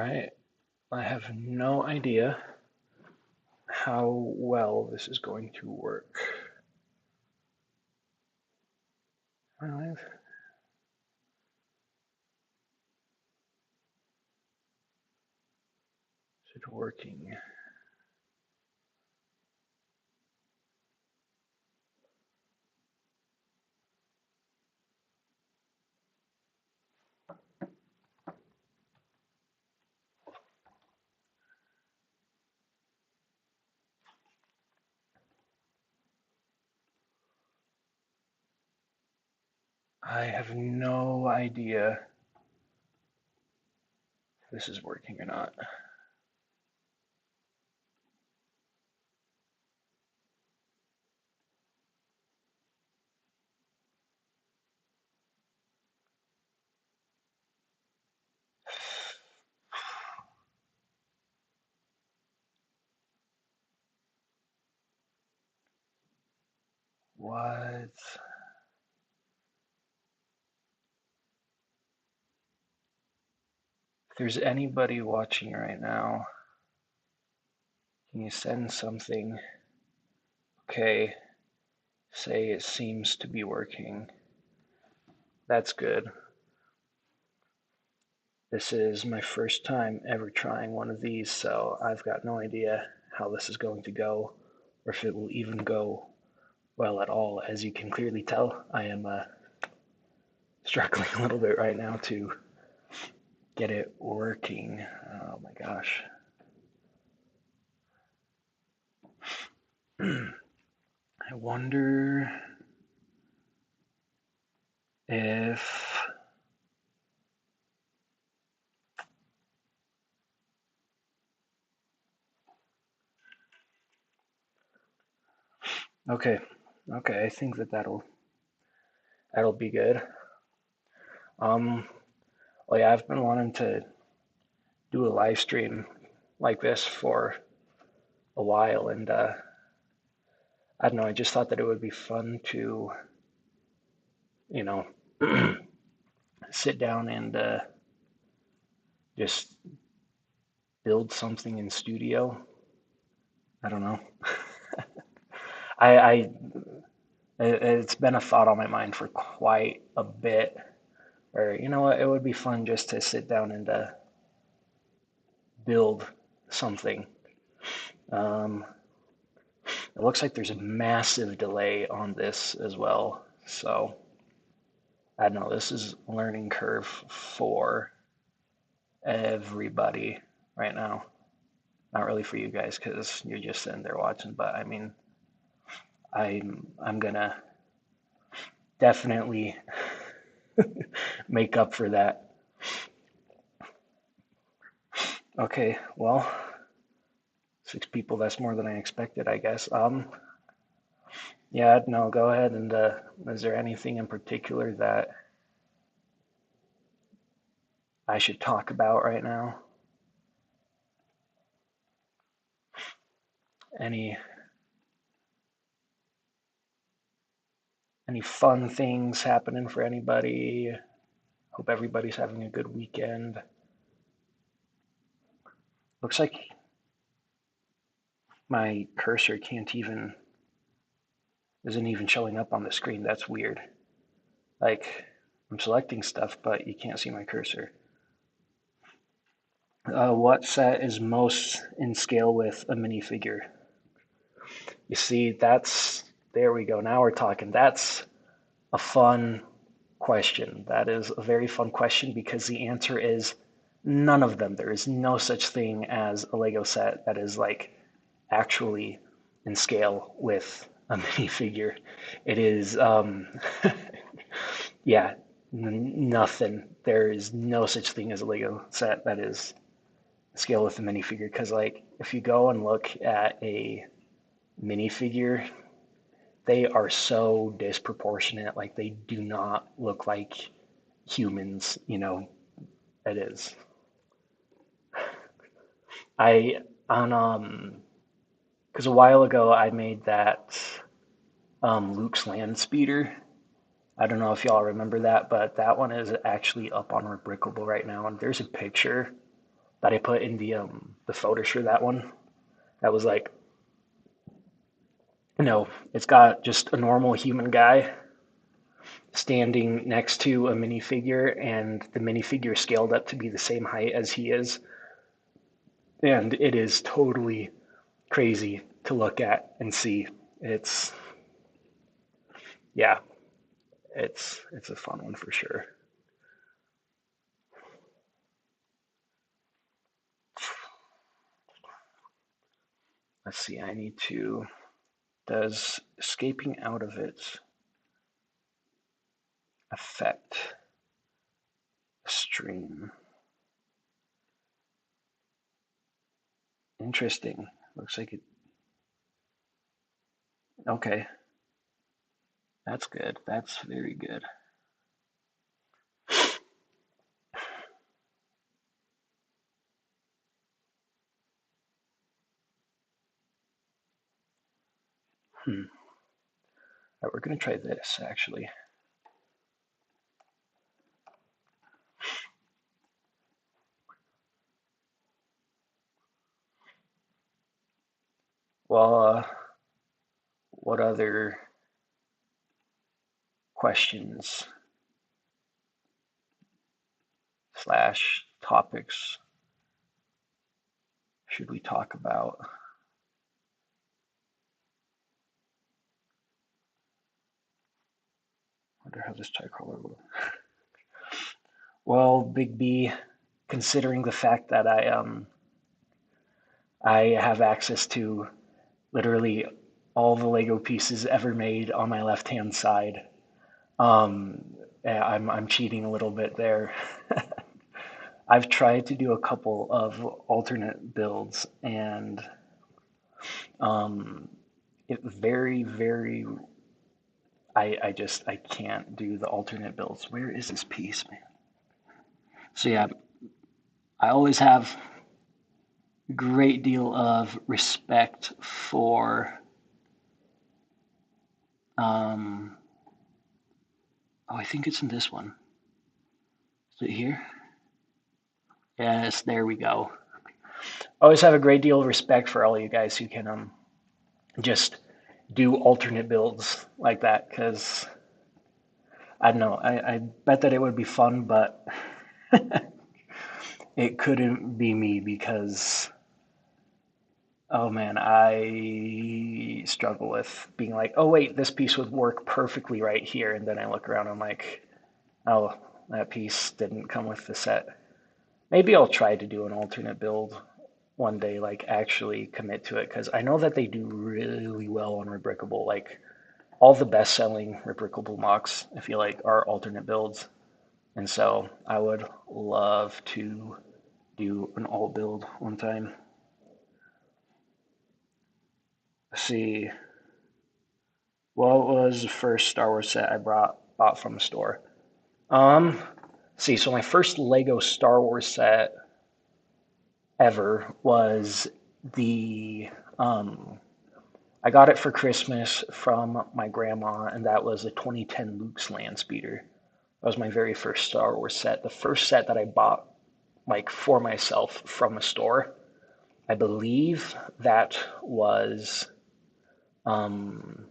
Alright, I have no idea how well this is going to work. Is it working? I have no idea if this is working or not. What? If there's anybody watching right now, can you send something? Okay, say it seems to be working. That's good. This is my first time ever trying one of these, so I've got no idea how this is going to go, or if it will even go well at all. As you can clearly tell, I am struggling a little bit right now to get it working. Oh my gosh. I wonder if okay, I think that'll be good. Um, well, yeah, I've been wanting to do a live stream like this for a while, and I don't know. I just thought that it would be fun to, you know, sit down and just build something in studio. I don't know. I it's been a thought on my mind for quite a bit. Or you know what, it would be fun just to sit down and build something. Um, it looks like there's a massive delay on this as well. So I don't know. This is a learning curve for everybody right now. Not really for you guys because you're just sitting there watching, but I mean, I'm gonna definitely make up for that. Okay, well, 6 people, that's more than I expected, I guess. Yeah, no, go ahead and is there anything in particular that I should talk about right now? Any any fun things happening for anybody? Hope everybody's having a good weekend. Looks like my cursor isn't even showing up on the screen. That's weird. Like I'm selecting stuff, but you can't see my cursor. What set is most in scale with a minifigure? You see, there we go. Now we're talking. That's a fun question. That is a very fun question because the answer is none of them. There is no such thing as a Lego set that is like actually in scale with a minifigure. It is, yeah, nothing. There is no such thing as a Lego set that is scale with a minifigure because, like, if you go and look at a minifigure, they are so disproportionate. Like, they do not look like humans, it is. I on because a while ago I made that Luke's land speeder. I don't know if y'all remember that, but that one is actually up on Rebrickable right now, and there's a picture that I put in the photo that one. That was like, it's got just a normal human guy standing next to a minifigure, and the minifigure scaled up to be the same height as he is. And it is totally crazy to look at and see. It's, yeah, it's a fun one for sure. Let's see, I need to, does escaping out of it affect the stream? Interesting. Looks like it, okay, that's good. That's very good. Hmm. All right, we're gonna try this actually. Well, what other questions slash topics should we talk about? I wonder how this tricolor will. Well, Big B, considering the fact that I have access to literally all the Lego pieces ever made on my left hand side, I'm cheating a little bit there. I've tried to do a couple of alternate builds, and um, it very I can't do the alternate builds. Where is this piece, man? So yeah, I always have a great deal of respect for um, oh, I think it's in this one. Is it here? Yes, there we go. I always have a great deal of respect for all you guys who can just do alternate builds like that, because I don't know. I bet that it would be fun, but it couldn't be me because, oh man, I struggle with being like, oh wait, this piece would work perfectly right here, and then I look around and I'm like, oh, that piece didn't come with the set. Maybe I'll try to do an alternate build one day, like actually commit to it, because I know that they do really well on Rebrickable. Like all the best-selling Rebrickable mocks, I feel like, are alternate builds, and so I would love to do an alt build one time. Let's see, what was the first Star Wars set I bought from a store? Um, see, so my first Lego Star Wars set ever was the I got it for Christmas from my grandma, and that was a 2010 Luke's Land Speeder. That was my very first Star Wars set. The first set that I bought, like for myself from a store, I believe that was um,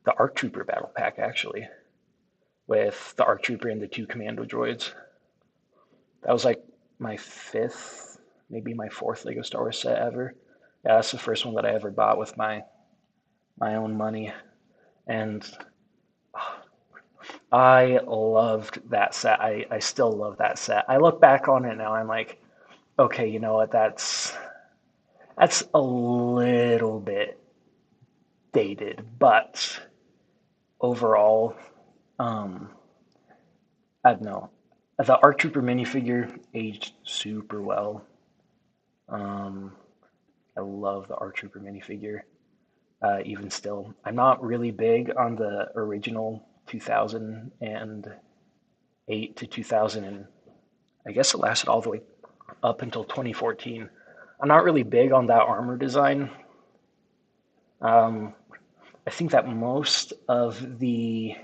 the ARC Trooper Battle Pack, actually, with the ARC Trooper and the two Commando droids. That was like my fifth, maybe my fourth Lego Star Wars set ever. Yeah, that's the first one that I ever bought with my own money, and I loved that set. I still love that set. I look back on it now. I'm like, okay, you know what? That's a little bit dated, but overall, um, I don't know. The ARC Trooper minifigure aged super well. Um, I love the ARC Trooper minifigure. Even still, I'm not really big on the original 2008 to 2000, and I guess it lasted all the way up until 2014. I'm not really big on that armor design. Um, I think that most of the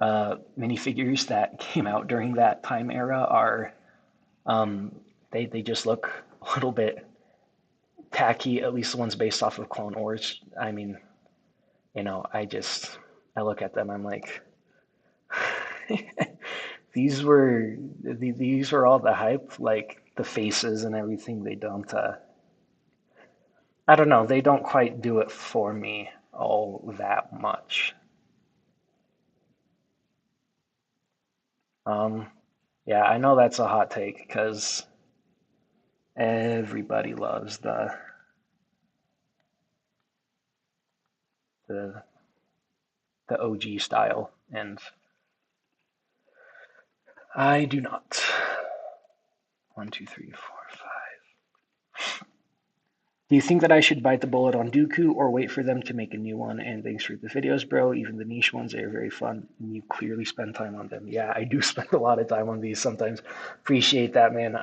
minifigures that came out during that time era are Um, they just look a little bit tacky, at least the ones based off of Clone Wars. I mean, I look at them, I'm like, these were all the hype, like the faces and everything. They don't, I don't know, they don't quite do it for me all that much. Um, yeah, I know that's a hot take because everybody loves the the OG style, and I do not. One, two, three, four, five. Do you think that I should bite the bullet on Dooku or wait for them to make a new one? And thanks for the videos, bro. Even the niche ones, they are very fun, and you clearly spend time on them. Yeah, I do spend a lot of time on these sometimes. Appreciate that, man.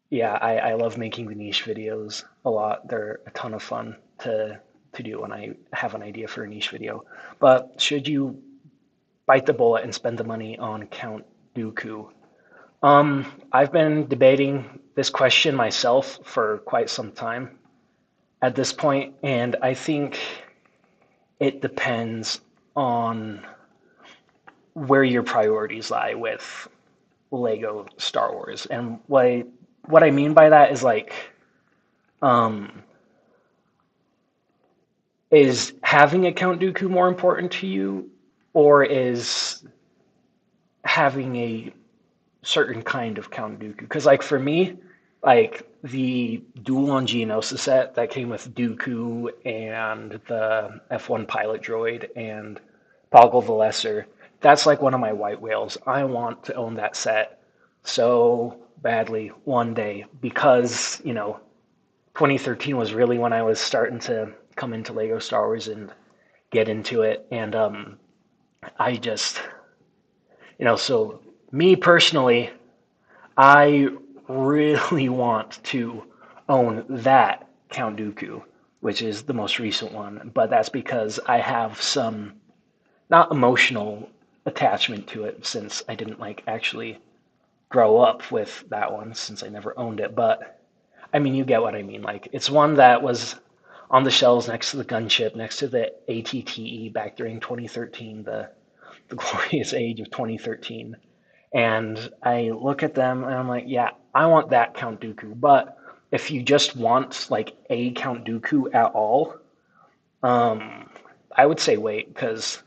Yeah, I love making the niche videos a lot. They're a ton of fun to do when I have an idea for a niche video. But should you bite the bullet and spend the money on Count Dooku? I've been debating this question myself for quite some time at this point, and I think it depends on where your priorities lie with Lego Star Wars. And what I mean by that is like, um, is having a Count Dooku more important to you, or is having a certain kind of Count Dooku? Because like for me, like the dual on Geonosis set that came with Dooku and the F1 pilot droid and Poggle the Lesser, that's like one of my white whales. I want to own that set so badly one day because, 2013 was really when I was starting to come into Lego Star Wars and get into it. And I just, so me personally, I really want to own that Count Dooku, which is the most recent one, but that's because I have some not emotional attachment to it since I didn't like actually grow up with that one since I never owned it. But I mean, you get what I mean. Like, it's one that was on the shelves next to the gunship, next to the ATTE back during 2013, the glorious age of 2013. And I look at them and I'm like, yeah, I want that Count Dooku. But if you just want like a Count Dooku at all, um, I would say wait because,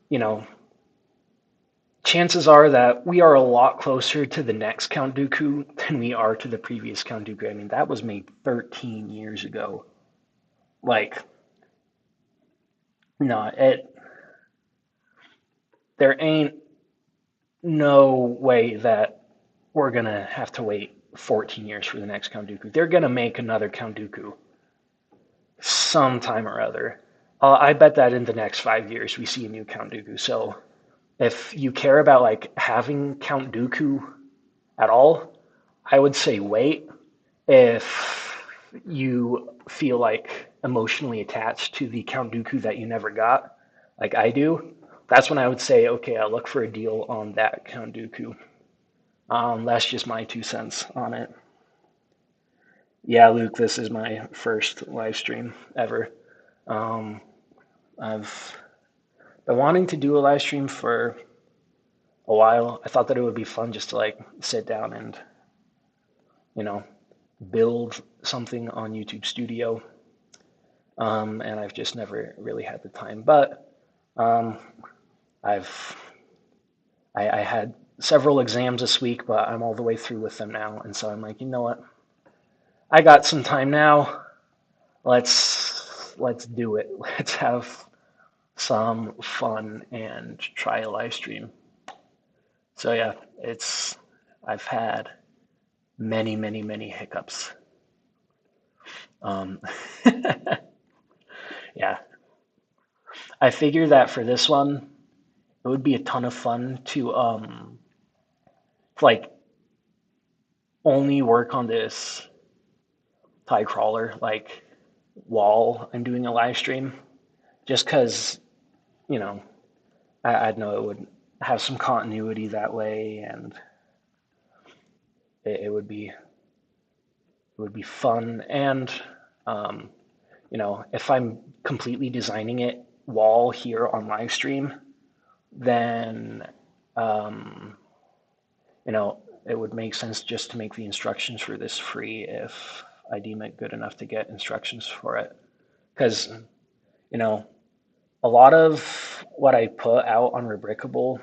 you know, chances are that we are a lot closer to the next Count Dooku than we are to the previous Count Dooku. I mean, that was made 13 years ago. Like, no, there ain't no way that we're gonna have to wait 14 years for the next Count Dooku. They're gonna make another Count Dooku sometime or other. I bet that in the next 5 years we see a new Count Dooku. So if you care about like having Count Dooku at all, I would say wait. If you feel like emotionally attached to the Count Dooku that you never got, like I do, that's when I would say, okay, I'll look for a deal on that Count Dooku. That's just my 2 cents on it. Yeah, Luke, this is my first live stream ever. Um, I've been wanting to do a live stream for a while. I thought that it would be fun just to like sit down and, you know, build something on YouTube Studio. And I've just never really had the time. But um, I've I had several exams this week, but I'm all the way through with them now, and so I'm like, you know what? I got some time now. Let's do it. Let's have some fun and try a live stream. So yeah, it's I've had many hiccups. Um, yeah, I figure that for this one, it would be a ton of fun to like only work on this tie crawler like while I'm doing a live stream, just because you know I'd know it would have some continuity that way, and it would be fun. And um, if I'm completely designing it while here on live stream, then um, it would make sense just to make the instructions for this free if I deem it good enough to get instructions for it. Because, you know, a lot of what I put out on Rebrickable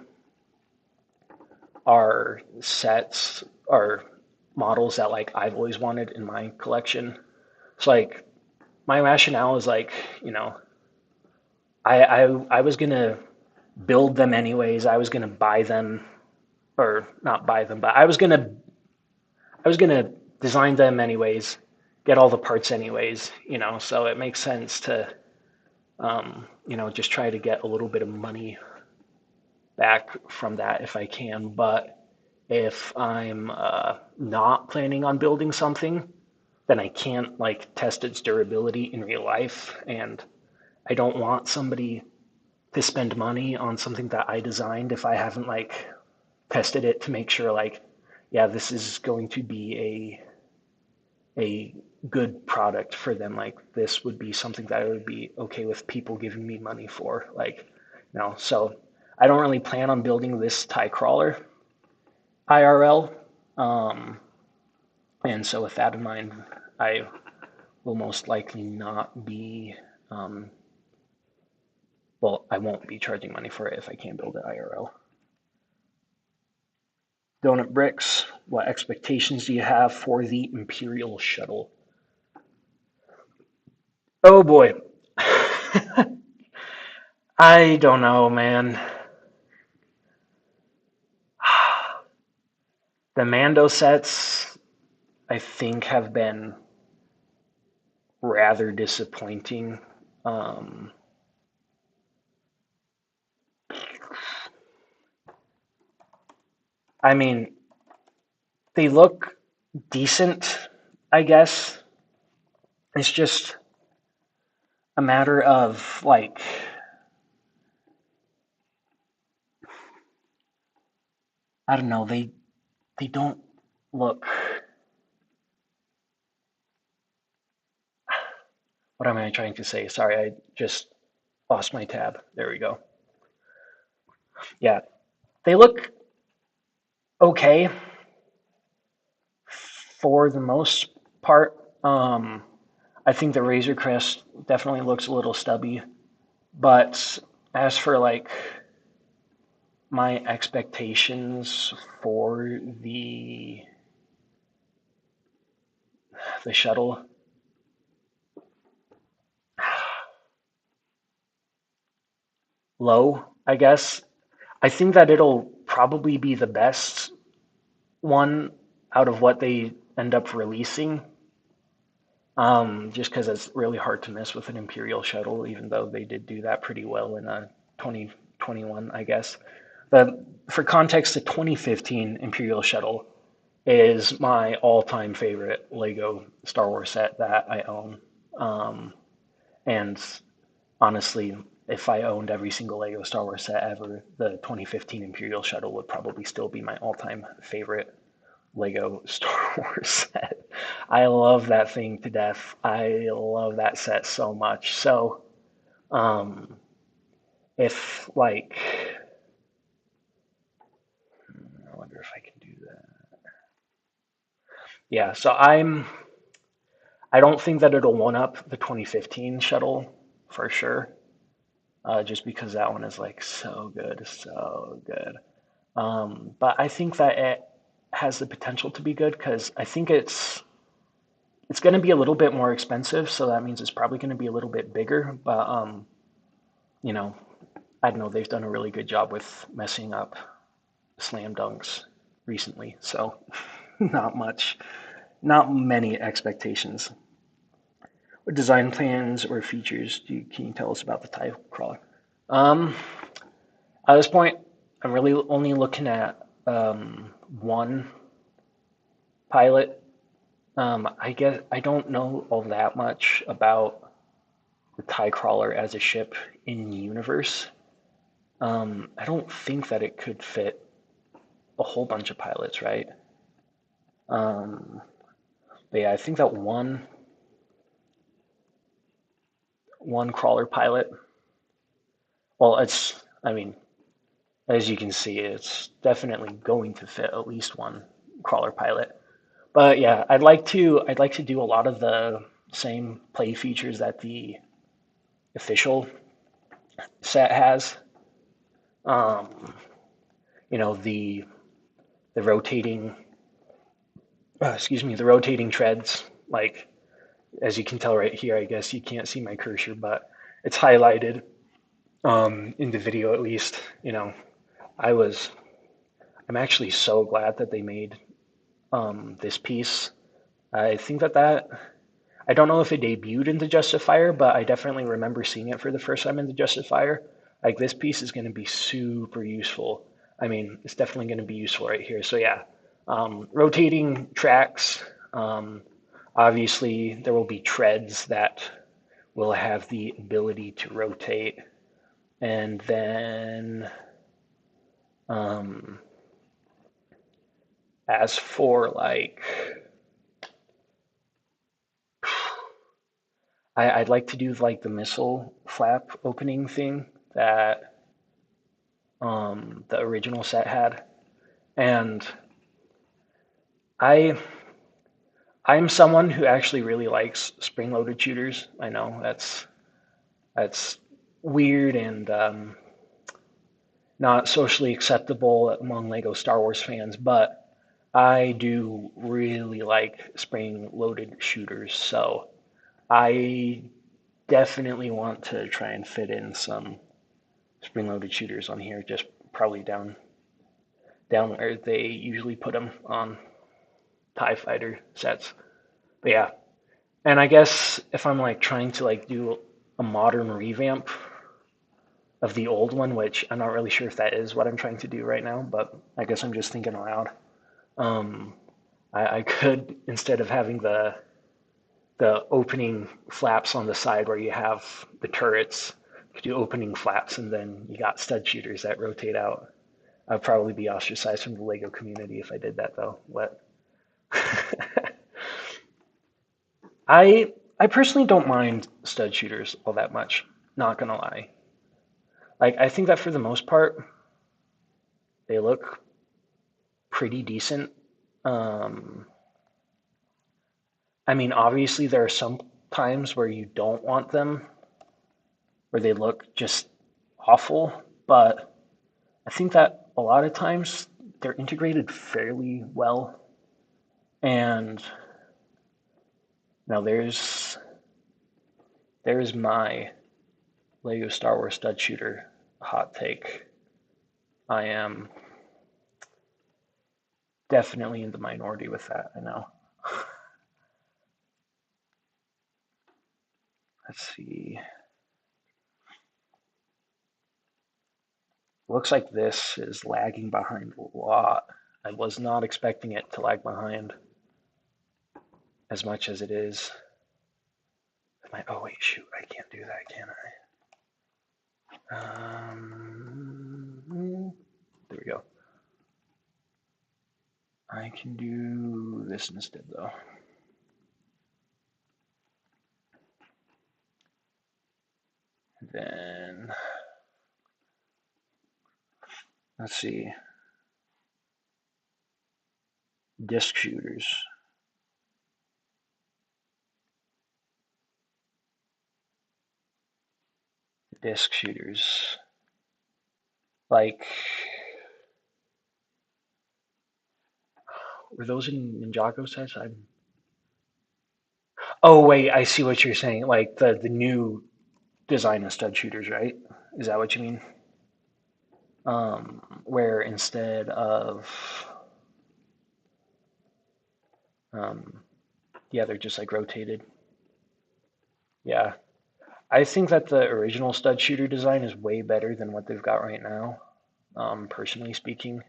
are sets or models that like I've always wanted in my collection. So like my rationale is like, I was gonna build them anyways. I was gonna buy them or not buy them, but I was gonna design them anyways, get all the parts anyways, so it makes sense to just try to get a little bit of money back from that if I can. But if I'm not planning on building something, then I can't like test its durability in real life, and I don't want somebody to spend money on something that I designed if I haven't like tested it to make sure like, yeah, this is going to be a good product for them. Like this would be something that I would be okay with people giving me money for. Like, so I don't really plan on building this tie crawler IRL. Um, and so with that in mind, I will most likely not be, I won't be charging money for it if I can't build it IRL. Donut Bricks, what expectations do you have for the Imperial Shuttle? Oh boy. I don't know, man. The Mando sets, I think, have been rather disappointing. Um, I mean, they look decent, I guess. It's just a matter of, like, I don't know, they don't look. What am I trying to say? Sorry, I just lost my tab. There we go. Yeah, they look okay for the most part. I think the Razor Crest definitely looks a little stubby, but as for like my expectations for the shuttle, low, I guess. I think that it'll probably be the best one out of what they end up releasing. Just because it's really hard to miss with an Imperial shuttle, even though they did do that pretty well in 2021, I guess. For context, the 2015 Imperial shuttle is my all-time favorite Lego Star Wars set that I own. And honestly, if I owned every single Lego Star Wars set ever, the 2015 Imperial shuttle would probably still be my all-time favorite Lego Star Wars set. I love that thing to death. I love that set so much. So, um, if like, I wonder if I can do that. Yeah, so I don't think that it'll one up the 2015 shuttle for sure. Just because that one is like so good, so good. But I think that it has the potential to be good because I think it's going to be a little bit more expensive, so that means it's probably going to be a little bit bigger. But you know, I don't know. They've done a really good job with messing up slam dunks recently, so not much, not many expectations. What design plans or features can you tell us about the TIE crawler? Um, at this point, I'm really only looking at one pilot. I guess I don't know all that much about the TIE crawler as a ship in universe. I don't think that it could fit a whole bunch of pilots, right? But yeah, I think that one crawler pilot, well, I mean, as you can see, it's definitely going to fit at least one crawler pilot. But yeah, I'd like to do a lot of the same play features that the official set has. Um, the rotating, the rotating treads. Like as you can tell right here, I guess you can't see my cursor, but it's highlighted in the video at least. I was I'm actually so glad that they made this piece. I think that I don't know if it debuted in the Justifier, but I definitely remember seeing it for the first time in the Justifier. Like this piece is going to be super useful. I mean, it's definitely going to be useful right here. So yeah, rotating tracks. Um, Obviously, there will be treads that will have the ability to rotate, and then um, as for like I'd like to do like the missile flap opening thing that the original set had, and I I'm someone who actually really likes spring-loaded shooters. I know that's weird and not socially acceptable among Lego Star Wars fans, but I do really like spring-loaded shooters. So I definitely want to try and fit in some spring-loaded shooters on here, just probably down where they usually put them on TIE Fighter sets. But yeah, and I guess if I'm like trying to like do a modern revamp of the old one, which I'm not really sure if that is what I'm trying to do right now, but I guess I'm just thinking aloud. Um, I could, instead of having the opening flaps on the side where you have the turrets, you could do opening flaps, and then you got stud shooters that rotate out. I'd probably be ostracized from the Lego community if I did that, though. What? I personally don't mind stud shooters all that much. Not gonna lie. Like I think that for the most part, they look pretty decent. Um, I mean, obviously there are some times where you don't want them, where they look just awful, but I think that a lot of times they're integrated fairly well. And now there's my Lego Star Wars stud shooter hot take. I am definitely in the minority with that, I know. Let's see. Looks like this is lagging behind a lot. I was not expecting it to lag behind as much as it is. Oh wait, shoot, I can't do that, can I? There we go. I can do this instead though. Then, let's see, disc shooters. Disc shooters. Like, were those in Ninjago sets? Oh wait, I see what you're saying. Like the new design of stud shooters, right? Is that what you mean? Where instead of um, yeah, they're just like rotated. Yeah, I think that the original stud shooter design is way better than what they've got right now, personally speaking.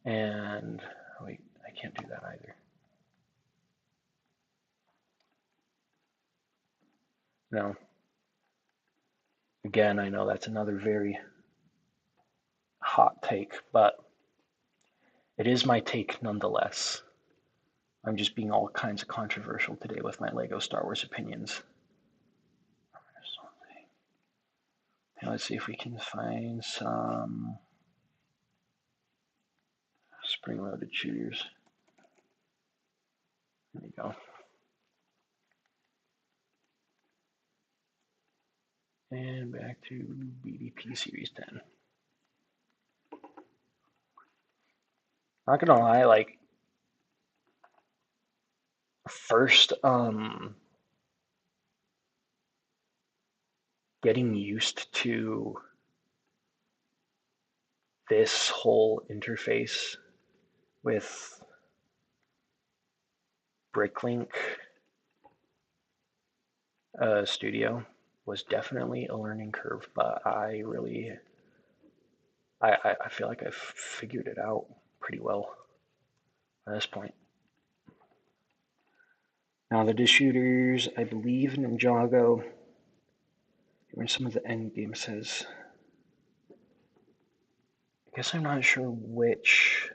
And wait, I can't do that either. No, again, I know that's another very hot take, but it is my take nonetheless. I'm just being all kinds of controversial today with my Lego Star Wars opinions. Now let's see if we can find some spring-loaded shooters. There you go. And back to BDP Series 10. Not gonna lie, like first getting used to this whole interface with BrickLink Studio was definitely a learning curve, but I feel like I've figured it out pretty well at this point. Now the dish shooters, I believe Ninjago, where some of the end game says. I guess I'm not sure which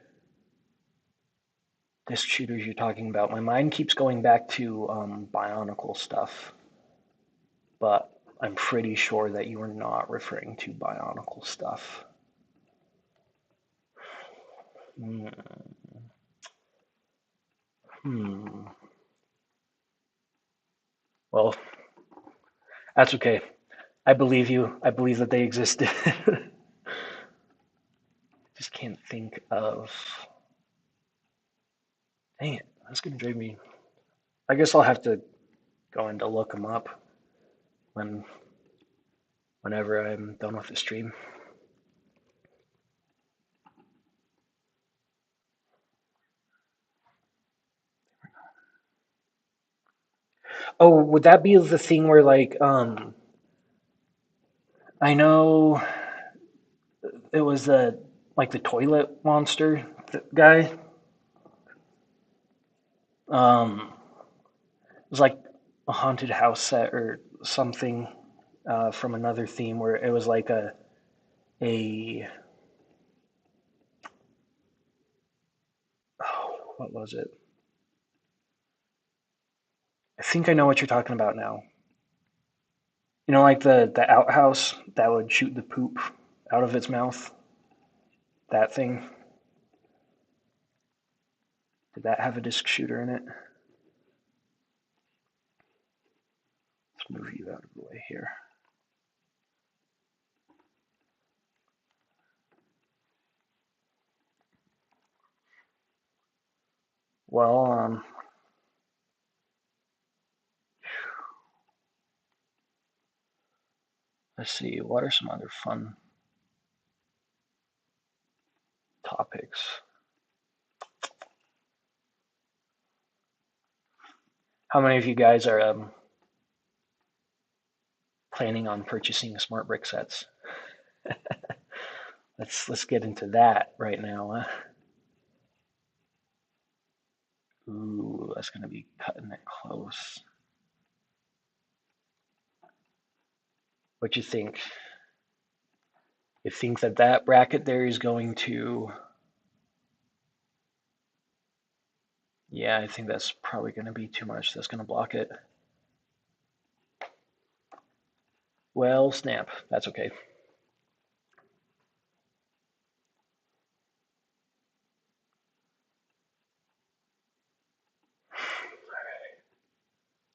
disc shooters you're talking about. My mind keeps going back to Bionicle stuff, but I'm pretty sure that you are not referring to Bionicle stuff. Hmm. Well, that's okay. I believe you. I believe that they existed. Just can't think of. Dang it, that's gonna drive me. I guess I'll have to go in to look them up whenever I'm done with the stream. Oh, would that be the thing where like I know it was the like the toilet monster guy. It was like a haunted house set or something from another theme where it was like a oh, what was it? I think I know what you're talking about now. You know, like the outhouse that would shoot the poop out of its mouth. That thing. Did that have a disc shooter in it? Let's move you out of the way here. Well, let's see. What are some other fun topics? How many of you guys are planning on purchasing smart brick sets? Let's get into that right now. Ooh, that's gonna be cutting it close. What you think? You think that that bracket there is going to? Yeah, I think that's probably going to be too much. That's going to block it. Well, snap. That's okay.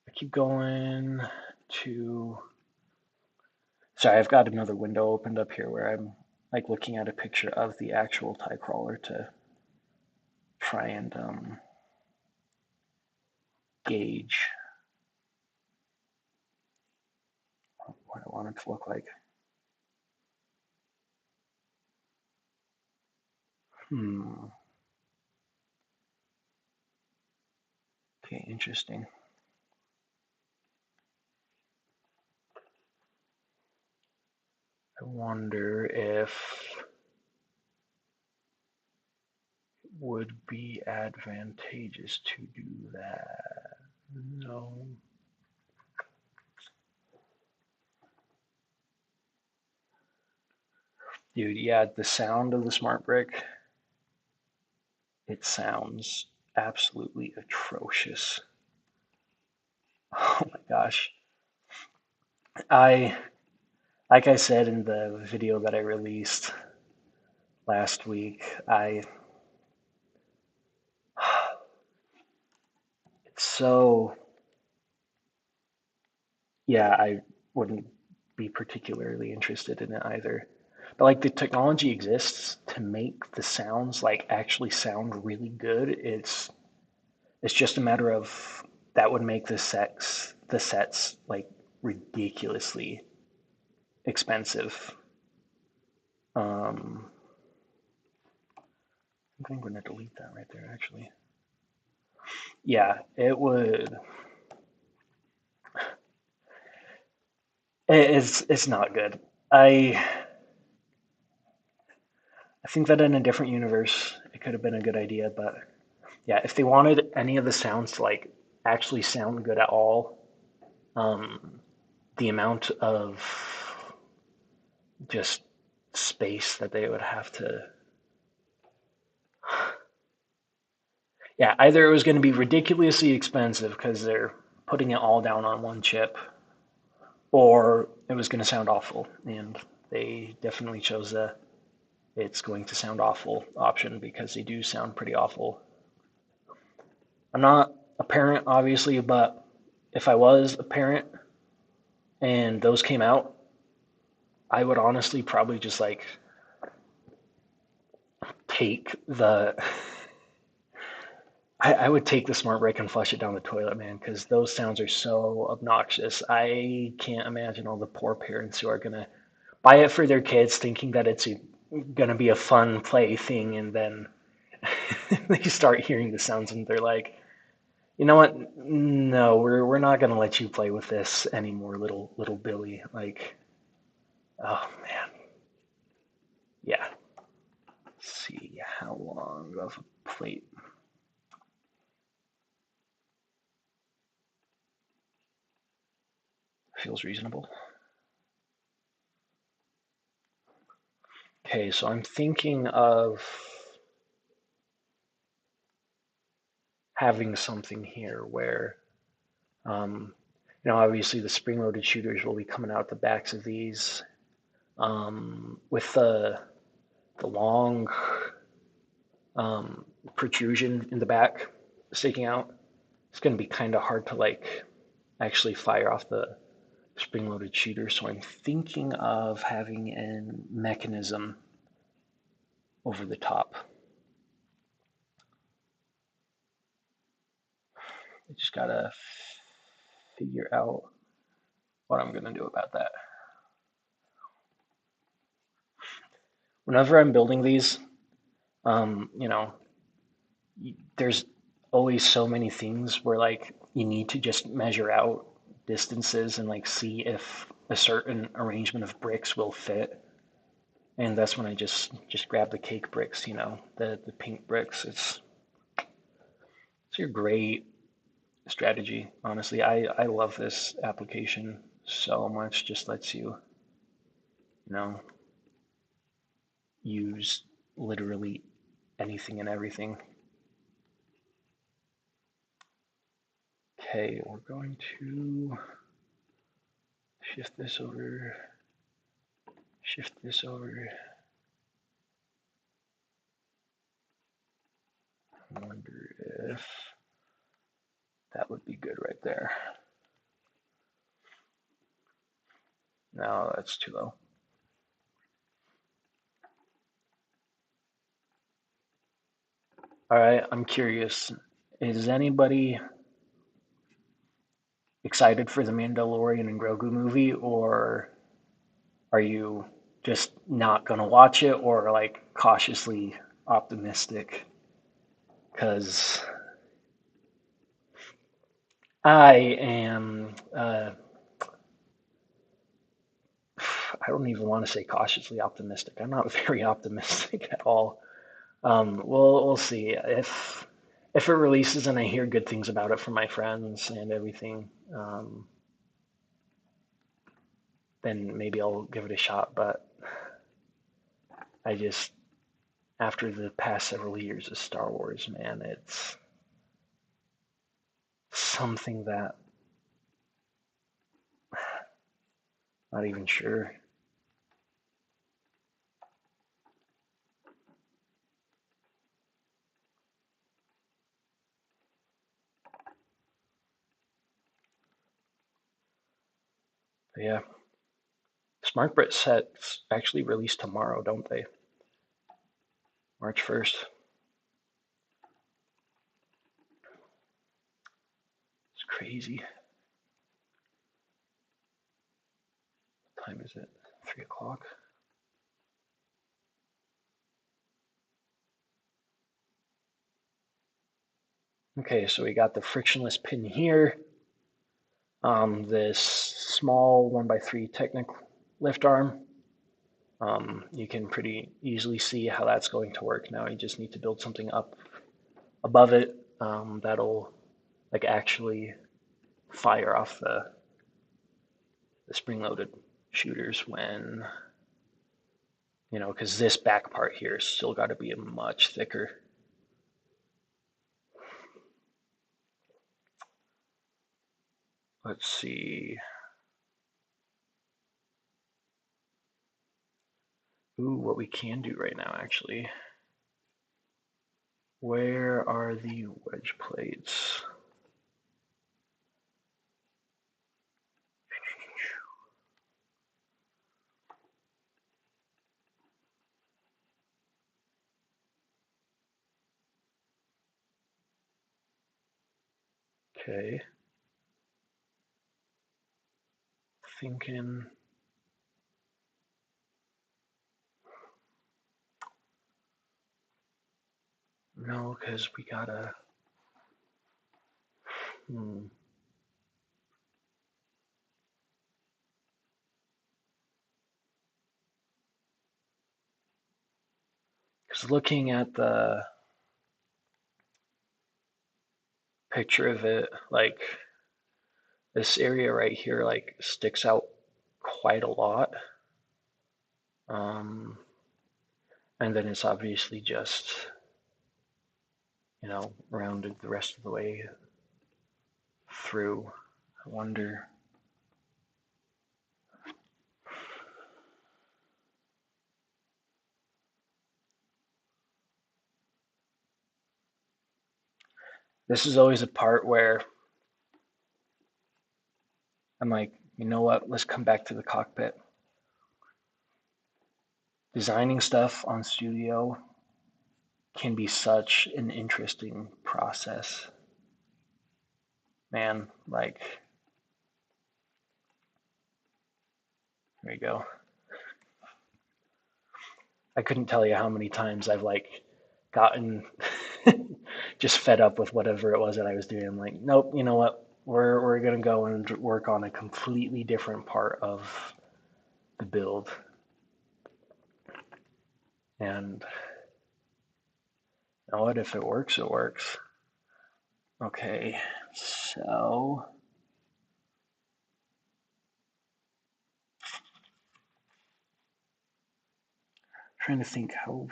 I keep going to. Sorry, I've got another window opened up here where I'm like looking at a picture of the actual tie crawler to try and gauge what I want it to look like. Okay, interesting. I wonder if it would be advantageous to do that. No. Dude, yeah, the sound of the smart brick, it sounds absolutely atrocious. Oh my gosh. I, like I said in the video that I released last week, it's so, yeah, I wouldn't be particularly interested in it either. But like the technology exists to make the sounds like actually sound really good. It's just a matter of that would make the sets like ridiculously expensive. Um, I think I'm going to delete that right there, actually. Yeah, it would. It's not good. I I think that in a different universe, it could have been a good idea, but yeah, if they wanted any of the sounds to like actually sound good at all, um, the amount of just space that they would have to, yeah, either it was going to be ridiculously expensive because they're putting it all down on one chip, or it was going to sound awful. And they definitely chose the it's going to sound awful option because they do sound pretty awful. I'm not a parent, obviously, but if I was a parent and those came out, I would honestly probably just like take the I would take the smart brick and flush it down the toilet, man, because those sounds are so obnoxious. I can't imagine all the poor parents who are gonna buy it for their kids, thinking that it's gonna be a fun play thing, and then they start hearing the sounds and they're like, you know what? No, we're not gonna let you play with this anymore, little Billy. Like, oh man, yeah. Let's see how long of a plate feels reasonable. Okay, so I'm thinking of having something here where, um, obviously the spring-loaded shooters will be coming out the backs of these, with the long protrusion in the back sticking out. It's going to be kind of hard to like actually fire off the spring-loaded shooter. So I'm thinking of having a mechanism over the top. I just gotta figure out what I'm gonna do about that. Whenever I'm building these, um, you know, there's always so many things where like you need to just measure out distances and like see if a certain arrangement of bricks will fit. And that's when I just grab the cake bricks, the pink bricks. It's a great strategy. Honestly, I love this application so much. Just lets you know, use literally anything and everything. Okay, we're going to shift this over, shift this over. I wonder if that would be good right there. No, that's too low. All right, I'm curious. Is anybody excited for the Mandalorian and Grogu movie, or are you just not gonna watch it, or like cautiously optimistic? Because I am, I don't even want to say cautiously optimistic. I'm not very optimistic at all. We'll see if it releases and I hear good things about it from my friends and everything. Then maybe I'll give it a shot. But I just after the past several years of Star Wars, man, it's something that not even sure. But yeah, Smart Brit sets actually release tomorrow, don't they? March 1st. It's crazy. What time is it? 3 o'clock. Okay, so we got the frictionless pin here. This small 1x3 Technic lift arm. You can pretty easily see how that's going to work now. You just need to build something up above it that'll like actually fire off the spring-loaded shooters when, you know, because this back part here is still got to be much thicker. Let's see. Ooh, what we can do right now, actually. Where are the wedge plates? Okay. Thinking. No, because we gotta. Because looking at the picture of it, like this area right here, like sticks out quite a lot. And then it's obviously just, you know, rounded the rest of the way through. I wonder. This is always a part where I'm like, you know what, let's come back to the cockpit. Designing stuff on Studio can be such an interesting process. Man, like, there you go. I couldn't tell you how many times I've like gotten just fed up with whatever it was that I was doing. I'm like, nope, you know what? We're gonna go and work on a completely different part of the build. And you know what? If it works, it works. Okay, so trying to think how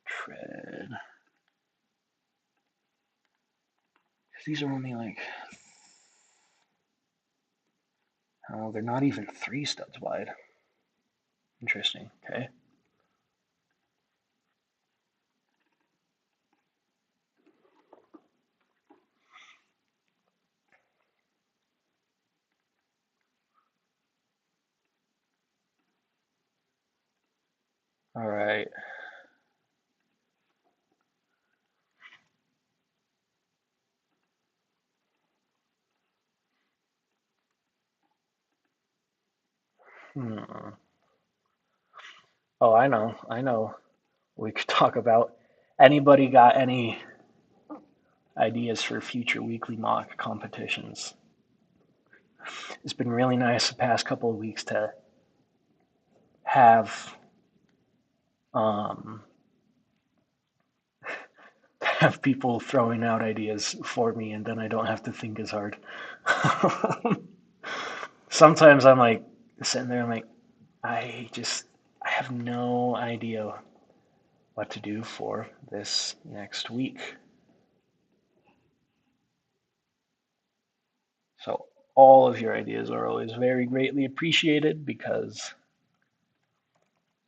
tread. These are only like, oh, they're not even 3 studs wide. Interesting. Okay. All right. Oh, I know. I know. We could talk about. Anybody got any ideas for future weekly mock competitions? It's been really nice the past couple of weeks to have um, have people throwing out ideas for me, and then I don't have to think as hard. Sometimes I'm like sitting there, I'm like, I have no idea what to do for this next week. So all of your ideas are always very greatly appreciated because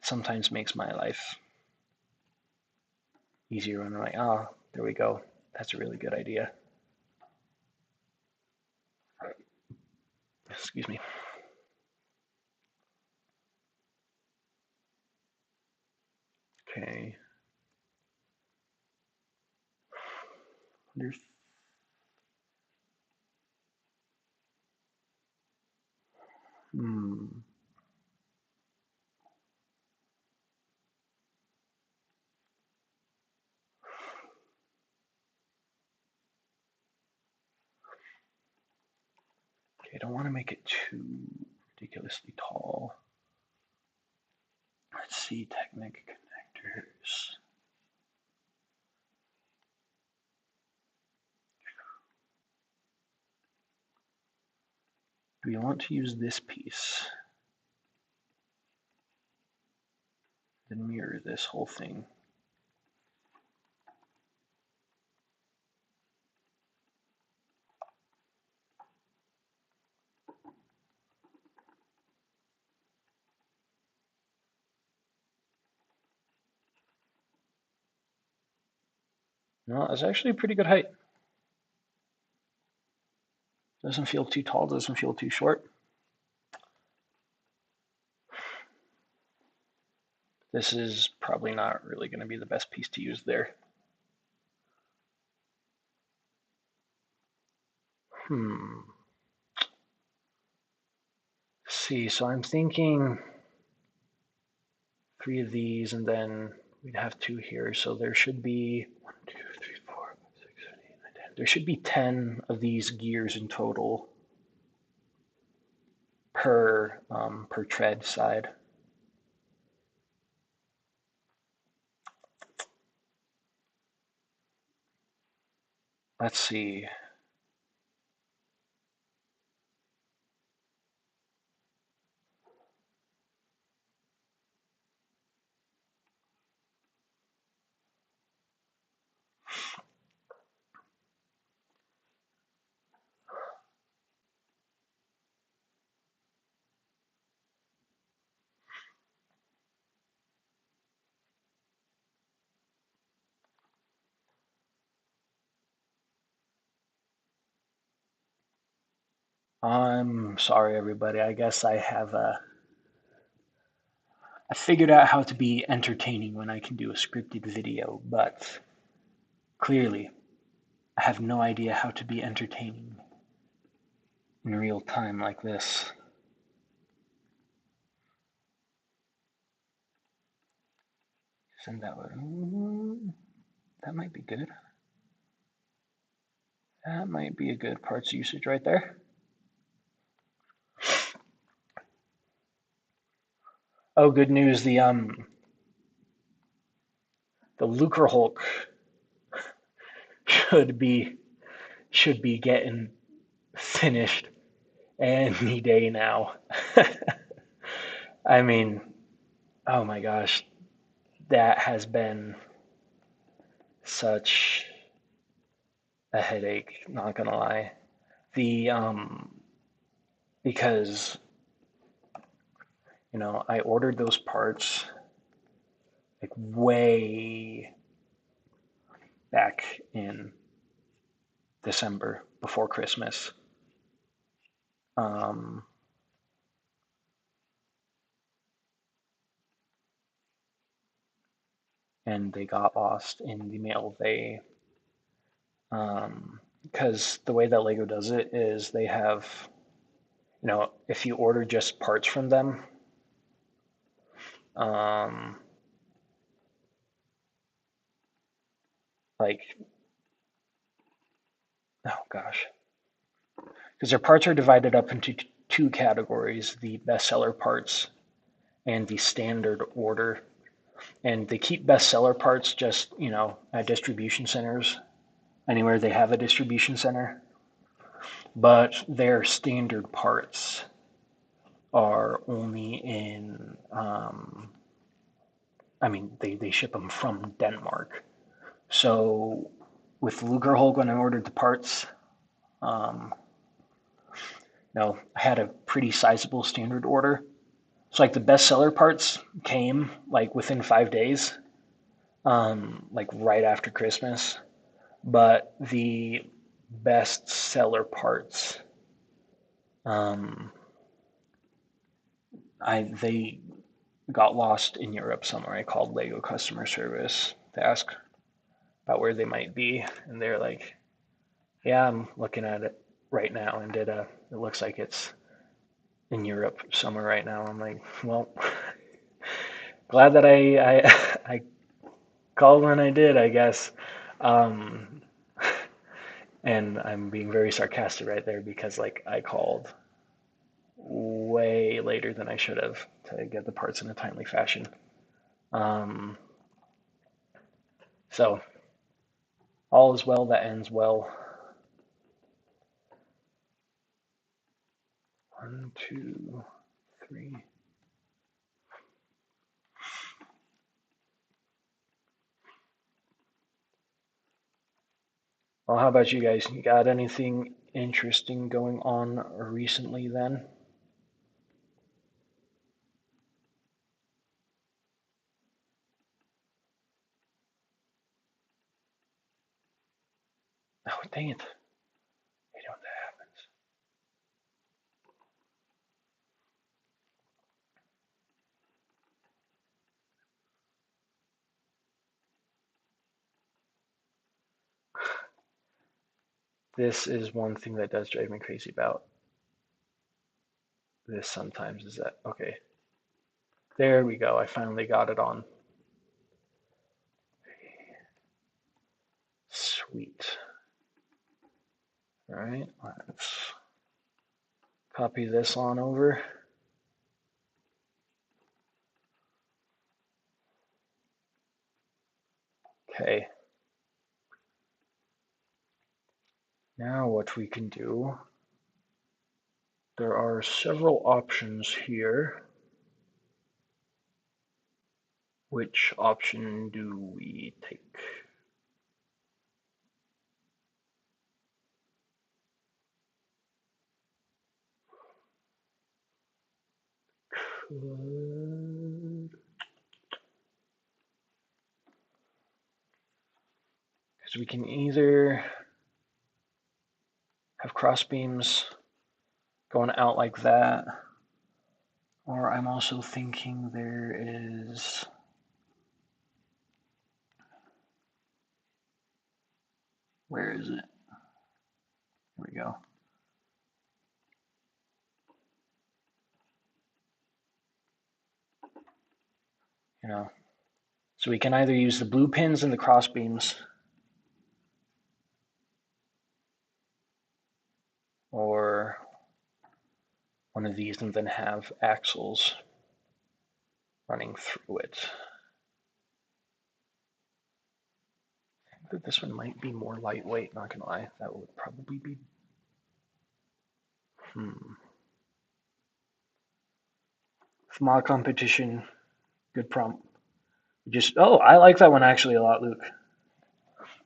it sometimes makes my life easier when I'm like, oh, there we go. That's a really good idea. Excuse me. Okay. Hmm. Okay, I don't want to make it too ridiculously tall. Let's see, Technic connectors. Do we want to use this piece? Then mirror this whole thing. No, it's actually a pretty good height. Doesn't feel too tall, doesn't feel too short. This is probably not really going to be the best piece to use there. See, so I'm thinking 3 of these, and then we'd have 2 here. So there should be 1, 2, 3, 4, 5, 6, 7, 8, 9, 10. There should be 10 of these gears in total per tread side. Let's see. I'm sorry, everybody. I guess I figured out how to be entertaining when I can do a scripted video, but clearly I have no idea how to be entertaining in real time like this. Send that one. That might be good. That might be a good parts usage right there. Oh, good news. The Lucre Hulk should be getting finished any day now. I mean, oh my gosh, that has been such a headache, not gonna lie. The because I ordered those parts like way back in December before Christmas. Um, and they got lost in the mail. Because the way that Lego does it is they have, if you order just parts from them, um, like, oh gosh, because their parts are divided up into 2 categories: the bestseller parts and the standard order. And they keep bestseller parts just, at distribution centers, anywhere they have a distribution center. But their standard parts are only in I mean, they ship them from Denmark. So with Lugerhold, when I ordered the parts, um, I had a pretty sizable standard order. So like the bestseller parts came like within 5 days, like right after Christmas. But the bestseller parts, um, they got lost in Europe somewhere. I called Lego customer service to ask about where they might be, and they're like, "Yeah, I'm looking at it right now, and it looks like it's in Europe somewhere right now." I'm like, "Well, glad that I called when I did, I guess." Um, and I'm being very sarcastic right there because like I called way later than I should have to get the parts in a timely fashion. Um, so all is well that ends well. 1, 2, 3. Well, how about you guys? You got anything interesting going on recently then? Oh, dang it. I know that happens. This is one thing that does drive me crazy about this sometimes is that, okay, there we go. I finally got it on. Sweet. All right, let's copy this on over. Okay. Now what we can do, there are several options here. Which option do we take? Because we can either have cross beams going out like that, or I'm also thinking there is, where is it? Here we go. You know, so we can either use the blue pins and the cross beams, or one of these and then have axles running through it. I think that this one might be more lightweight, not gonna lie. That would probably be, Small competition, good prompt. Oh, I like that one actually a lot, Luke.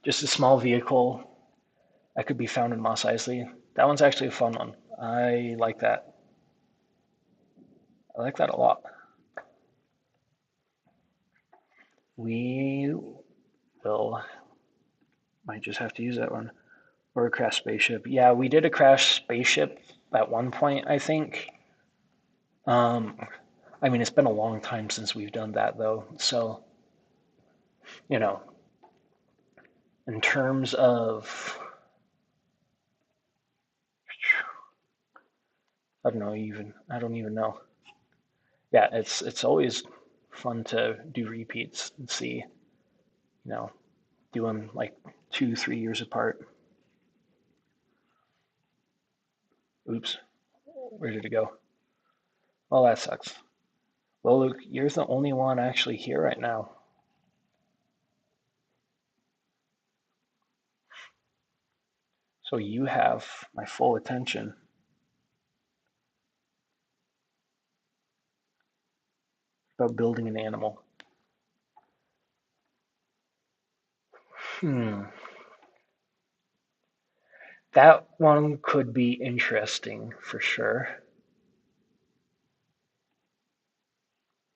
Just a small vehicle that could be found in Mos Eisley. That one's actually a fun one. I like that. I like that a lot. We will, might just have to use that one. Or a crash spaceship. Yeah, we did a crash spaceship at one point, I think. Um, I mean, it's been a long time since we've done that, though. So, you know, in terms of, I don't even know. Yeah, it's always fun to do repeats and see, you know, do them like 2, 3 years apart. Oops, where did it go? Well, that sucks. Well, Luke, you're the only one actually here right now. So you have my full attention. About building an animal. That one could be interesting for sure.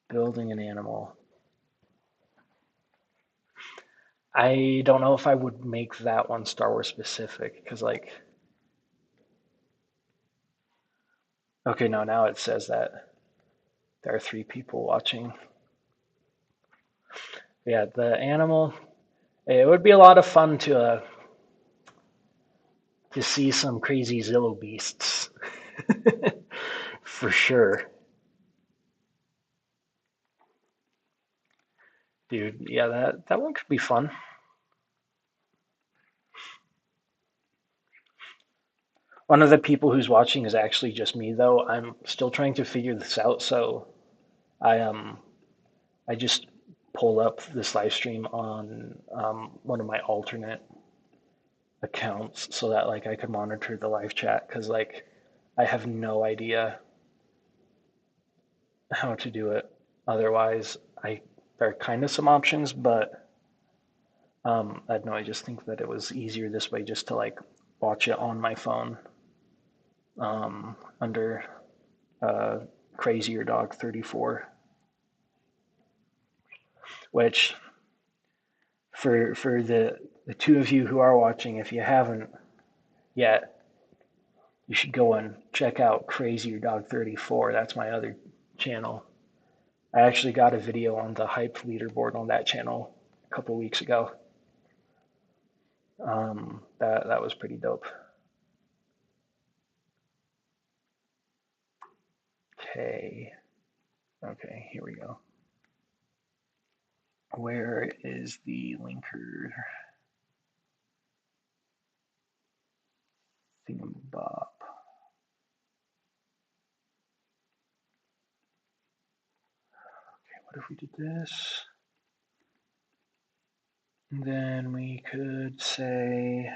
Building an animal. I don't know if I would make that one Star Wars specific because, like, okay, no, now it says that there are 3 people watching. Yeah, the animal. It would be a lot of fun to see some crazy Zillow beasts, for sure, dude. Yeah, that one could be fun. One of the people who's watching is actually just me, though. I'm still trying to figure this out, so I I just pull up this live stream on one of my alternate accounts so that like I could monitor the live chat because like I have no idea how to do it. Otherwise, I there are kind of some options, but I don't know. I just think that it was easier this way, just to like watch it on my phone under uh, Crazier Dog 34, which for the 2 of you who are watching, if you haven't yet, you should go and check out Crazier Dog 34. That's my other channel. I actually got a video on the hype leaderboard on that channel a couple weeks ago. That was pretty dope. Okay, okay, here we go. Where is the linker thingamabob? Okay, what if we did this? And then we could say,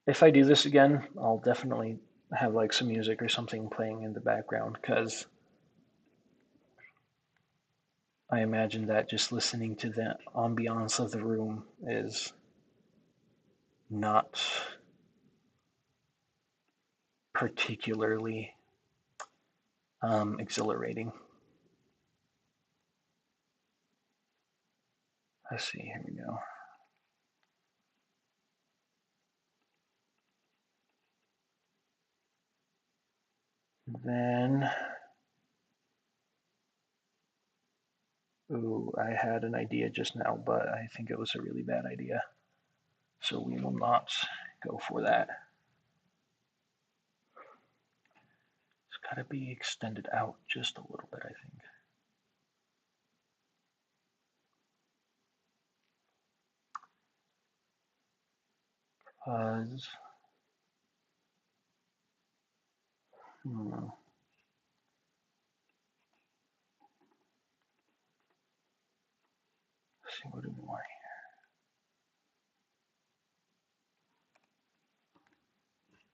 if I do this again, I'll definitely have like some music or something playing in the background because I imagine that just listening to the ambiance of the room is not particularly exhilarating. Let's see, here we go. Then, ooh, I had an idea just now, but I think it was a really bad idea. So we will not go for that. It's got to be extended out just a little bit, I think. Let's see, what do we want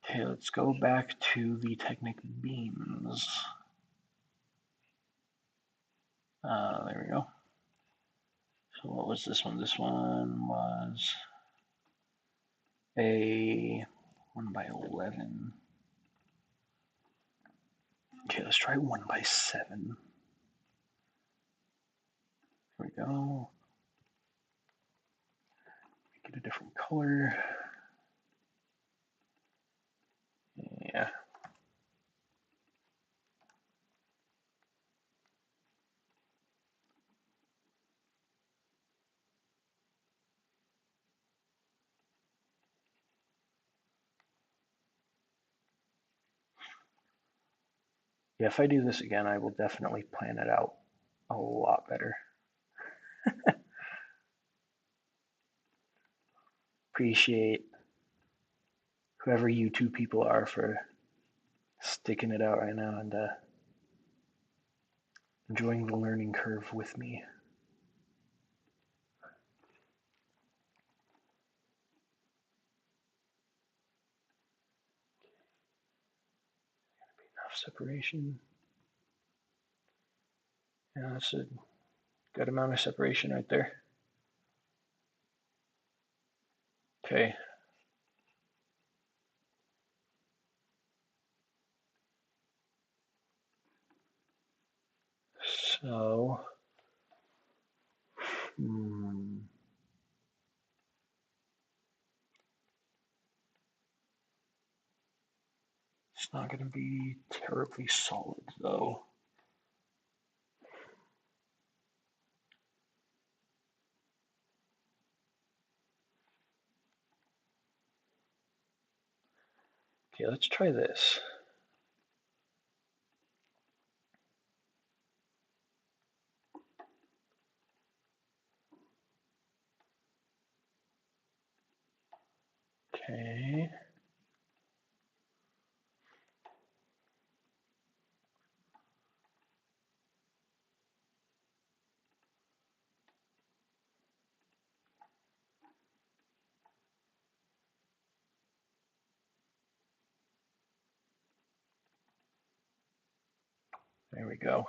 here? Okay, let's go back to the Technic beams. There we go. So what was this one? This one was a 1x11. Okay, let's try 1x7. Here we go. Get a different color. Yeah. Yeah, if I do this again, I will definitely plan it out a lot better. Appreciate whoever you 2 people are for sticking it out right now and enjoying the learning curve with me. separation. Yeah, that's a good amount of separation right there. Okay. So, it's not going to be terribly solid though. Okay, let's try this. Okay. There we go.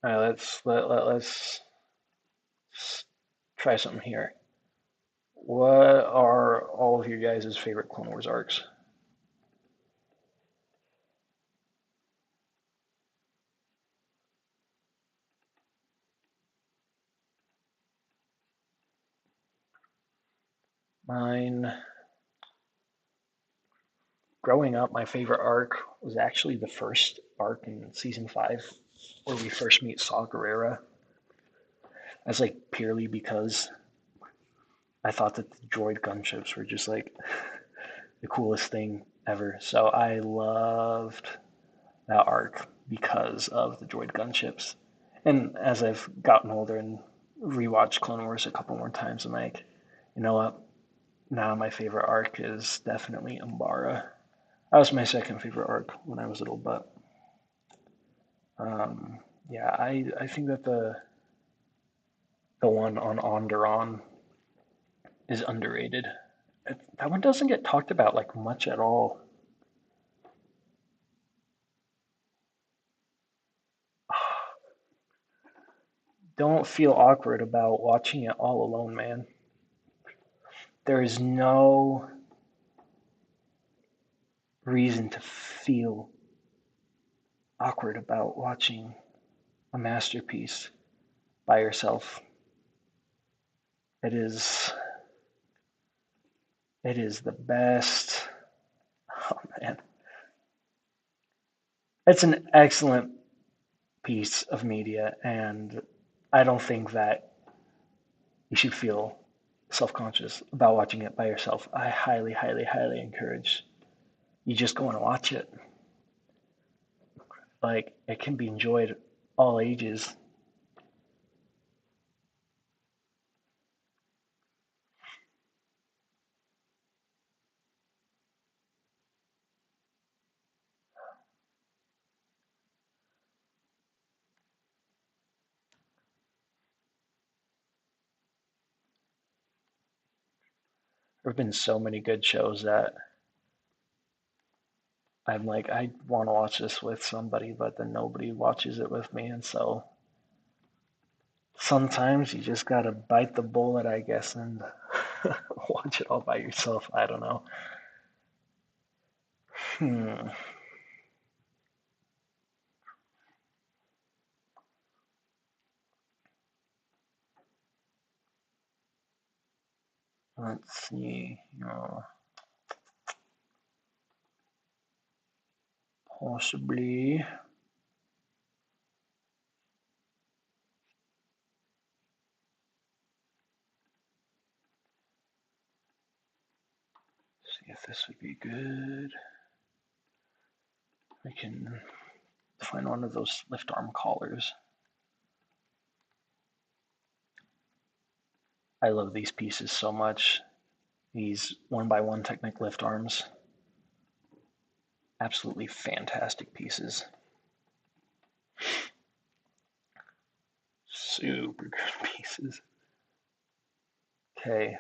All right, let's try something here. What are all of your guys' favorite Clone Wars arcs? Mine, growing up, my favorite arc was actually the first arc in season 5, where we first meet Saw Gerrera. That's like purely because I thought that the droid gunships were just like the coolest thing ever. So I loved that arc because of the droid gunships. And as I've gotten older and rewatched Clone Wars a couple more times, I'm like, you know what? Now my favorite arc is definitely Umbara. That was my second favorite arc when I was little, but yeah, I think that the one on Onderon is underrated. That one doesn't get talked about like much at all. Don't feel awkward about watching it all alone, man. There is no reason to feel awkward about watching a masterpiece by yourself. It is it is the best. Oh man. It's an excellent piece of media and I don't think that you should feel self-conscious about watching it by yourself. I highly, highly, highly encourage you just go and watch it. Like it can be enjoyed all ages. There have been so many good shows that I'm like, I want to watch this with somebody, but then nobody watches it with me. And so sometimes you just got to bite the bullet, I guess, and watch it all by yourself. I don't know. Hmm. Let's see. Possibly. See if this would be good. I can find one of those lift arm collars. I love these pieces so much. These 1x1 Technic lift arms. Absolutely fantastic pieces. Super good pieces. Okay.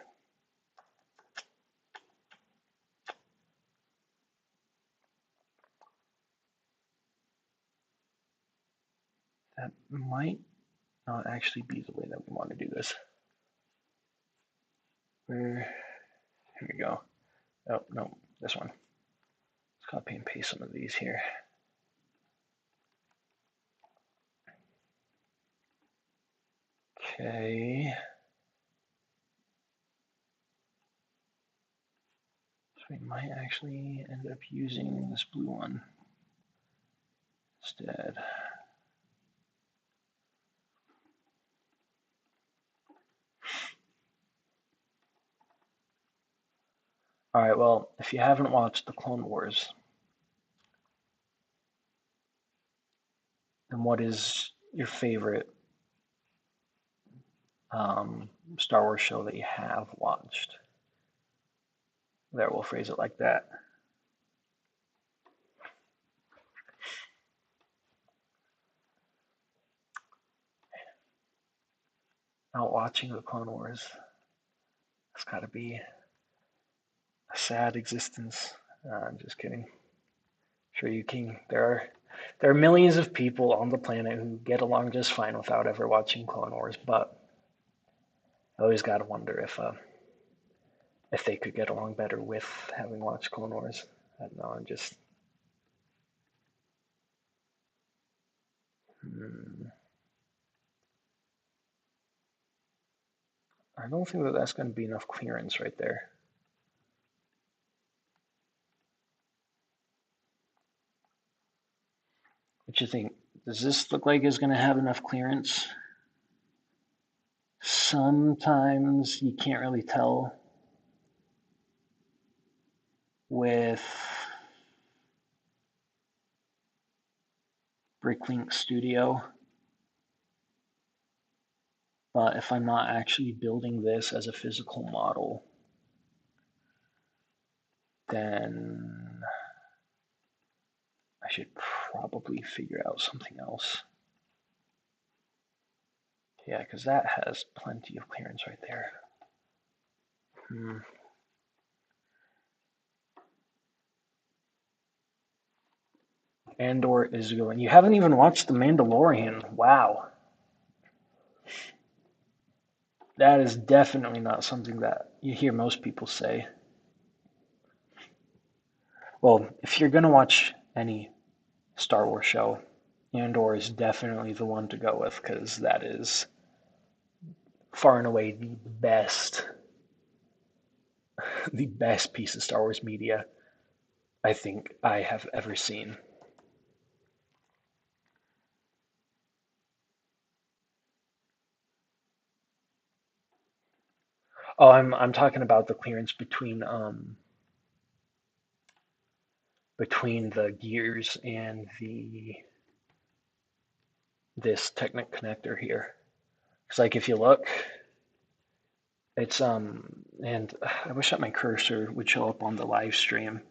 That might not actually be the way that we want to do this. Here we go. Oh, no, this one. Let's copy and paste some of these here. Okay. So we might actually end up using this blue one instead. All right, well, if you haven't watched the Clone Wars, then what is your favorite Star Wars show that you have watched? There, we'll phrase it like that. Not watching the Clone Wars. It's got to be a sad existence. I'm just kidding. Sure, you can. There are millions of people on the planet who get along just fine without ever watching Clone Wars, but I always got to wonder if they could get along better with having watched Clone Wars. I don't know. I'm just. I don't think that that's going to be enough clearance right there. What you think? Does this look like it's going to have enough clearance? Sometimes you can't really tell with BrickLink Studio. But if I'm not actually building this as a physical model, then I should probably figure out something else. Yeah, because that has plenty of clearance right there. Andor is going. You haven't even watched The Mandalorian. Wow. That is definitely not something that you hear most people say. Well, if you're going to watch any Star Wars show, Andor is definitely the one to go with because that is far and away the best piece of Star Wars media I think I have ever seen. Oh, I'm talking about the clearance between the gears and this Technic connector here. It's like if you look, it's and I wish that my cursor would show up on the live stream.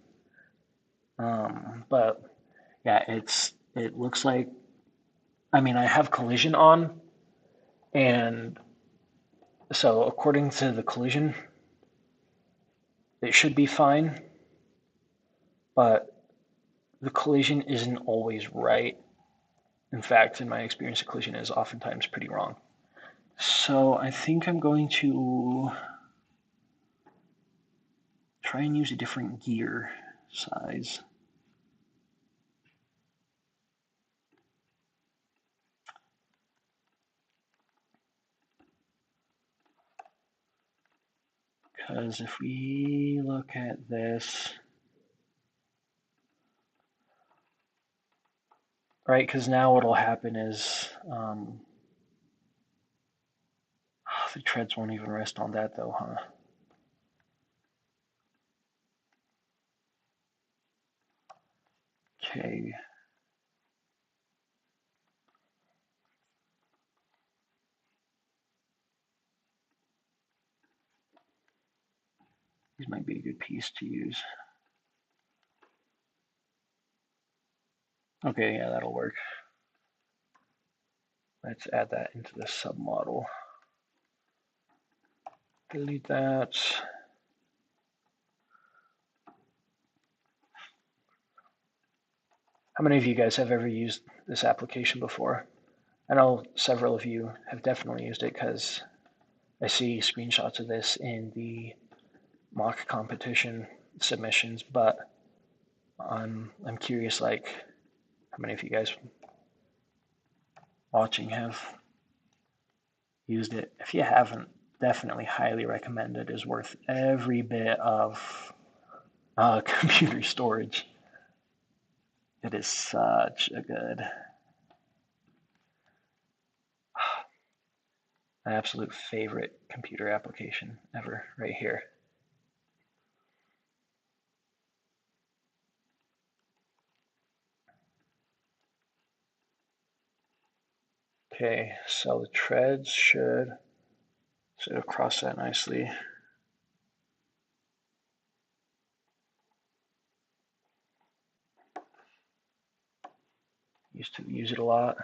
But yeah, it looks like, I mean, I have collision on, and so according to the collision, it should be fine, but the collision isn't always right. In fact, in my experience, the collision is oftentimes pretty wrong. So I think I'm going to try and use a different gear size. Because if we look at this, right, because now what'll happen is the treads won't even rest on that though, huh? Okay. These might be a good piece to use. Okay, yeah, that'll work. Let's add that into the submodel. Delete that. How many of you guys have ever used this application before? I know several of you have definitely used it because I see screenshots of this in the mock competition submissions, but I'm curious, like, how many of you guys watching have used it? If you haven't, definitely highly recommend it. Is worth every bit of computer storage. It is such a good, my absolute favorite computer application ever, right here. Okay, so the treads should cross that nicely. Used to use it a lot.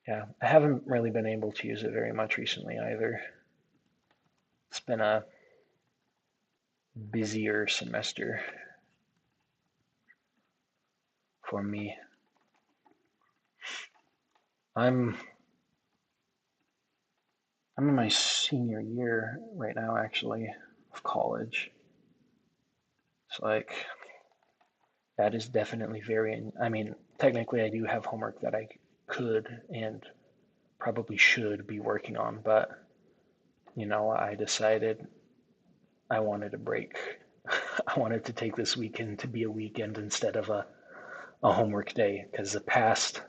Yeah, I haven't really been able to use it very much recently either. It's been a busier semester for me. I'm in my senior year right now, actually, of college. It's like that is definitely very. I mean, technically, I do have homework that I could and probably should be working on, but I decided I wanted a break. I wanted to take this weekend to be a weekend instead of a homework day because the past,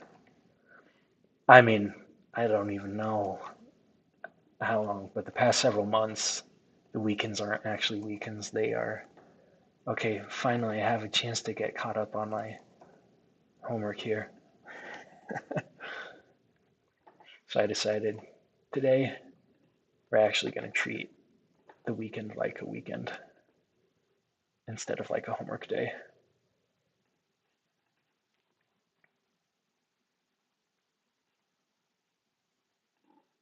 I mean, I don't even know how long, but the past several months, the weekends aren't actually weekends. They are, okay, finally I have a chance to get caught up on my homework here. So I decided today we're actually going to treat the weekend like a weekend instead of like a homework day.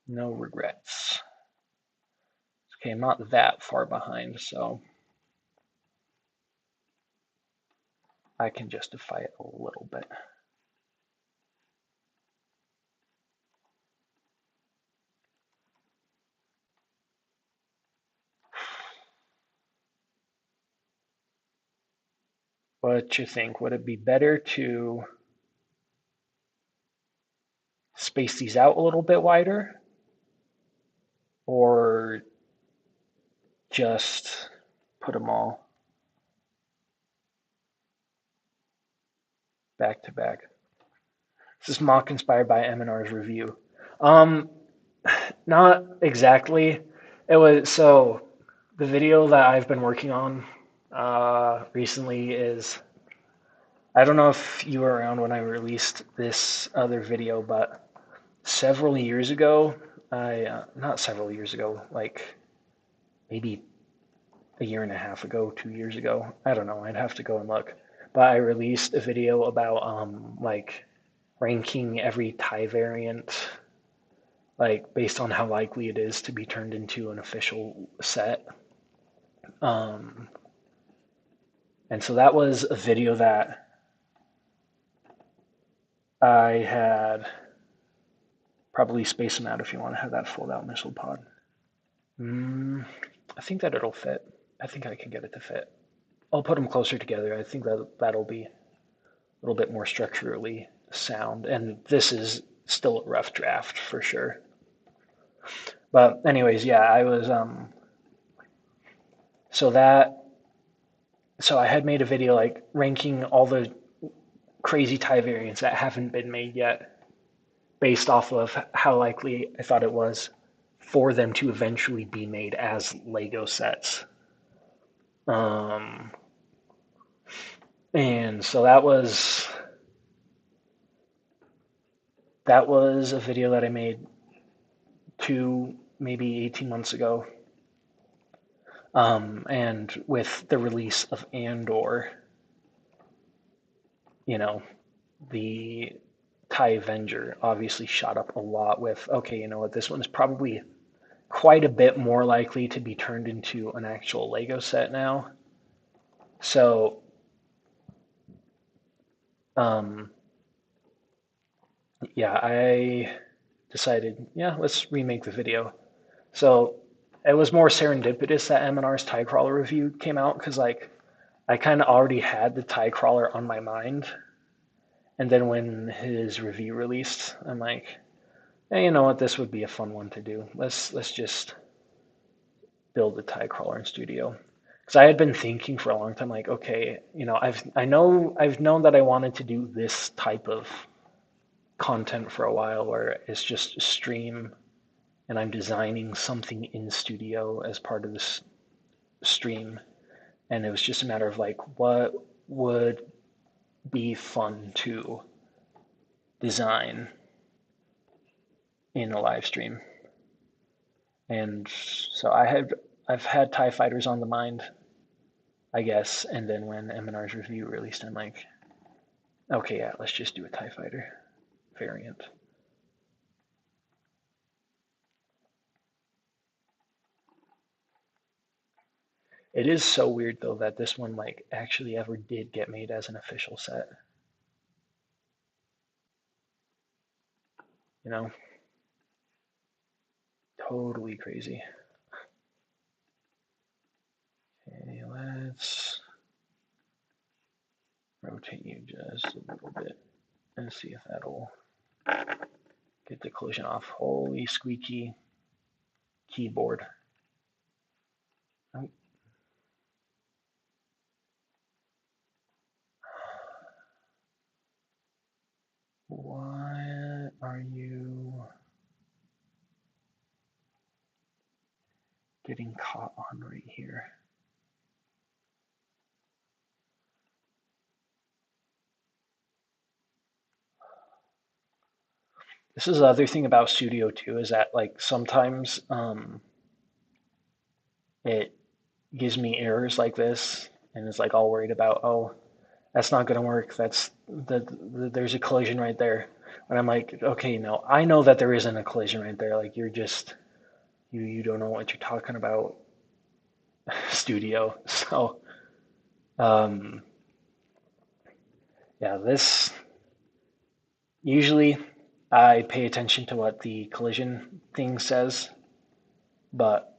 No regrets. Okay, I'm not that far behind, so I can justify it a little bit. What you think? Would it be better to space these out a little bit wider or just put them all back to back? This is mock inspired by M&R's review. Um, Not exactly. It was so the video that I've been working on recently is I don't know if you were around when I released this other video, but several years ago, not several years ago, like maybe a year and a half ago, 2 years ago. I don't know. I'd have to go and look. But I released a video about like ranking every tie variant like based on how likely it is to be turned into an official set. Um, and so that was a video that I had probably space them out if you want to have that fold out missile pod. I think that it'll fit. I think I can get it to fit. I'll put them closer together. I think that'll be a little bit more structurally sound. And this is still a rough draft for sure. But anyways, yeah, I was so that so I had made a video like ranking all the crazy tie variants that haven't been made yet based off of how likely I thought it was for them to eventually be made as Lego sets. Um, and so that was a video that I made maybe 18 months ago. And with the release of Andor, the TIE Avenger obviously shot up a lot with, okay, you know what, this one is probably quite a bit more likely to be turned into an actual Lego set now. So Um, yeah, I decided, yeah, let's remake the video. So it was more serendipitous that M&R's tie crawler review came out because like I kind of already had the tie crawler on my mind, and then when his review released, I'm like, hey, you know what, this would be a fun one to do. Let's just build a tie crawler in Studio. Because I had been thinking for a long time, like, okay, you know, I've known that I wanted to do this type of content for a while, where it's just a stream, and I'm designing something in Studio as part of this stream, and it was just a matter of like, what would be fun to design in a live stream. And so I've had TIE fighters on the mind, I guess, and then when M&R's review released, I'm like, okay, yeah, let's just do a TIE fighter variant. It is so weird though that this one like actually ever did get made as an official set. You know, totally crazy. Okay, let's rotate you just a little bit and see if that'll get the collision off. Holy squeaky keyboard. Oh, what are you getting caught on right here? This is the other thing about Studio too, is that like sometimes it gives me errors like this, and it's like all worried about, oh, that's not going to work. There's a collision right there. And I'm like, okay, no, I know that there isn't a collision right there. Like you're just you don't know what you're talking about, Studio. So um, yeah, this usually I pay attention to what the collision thing says, but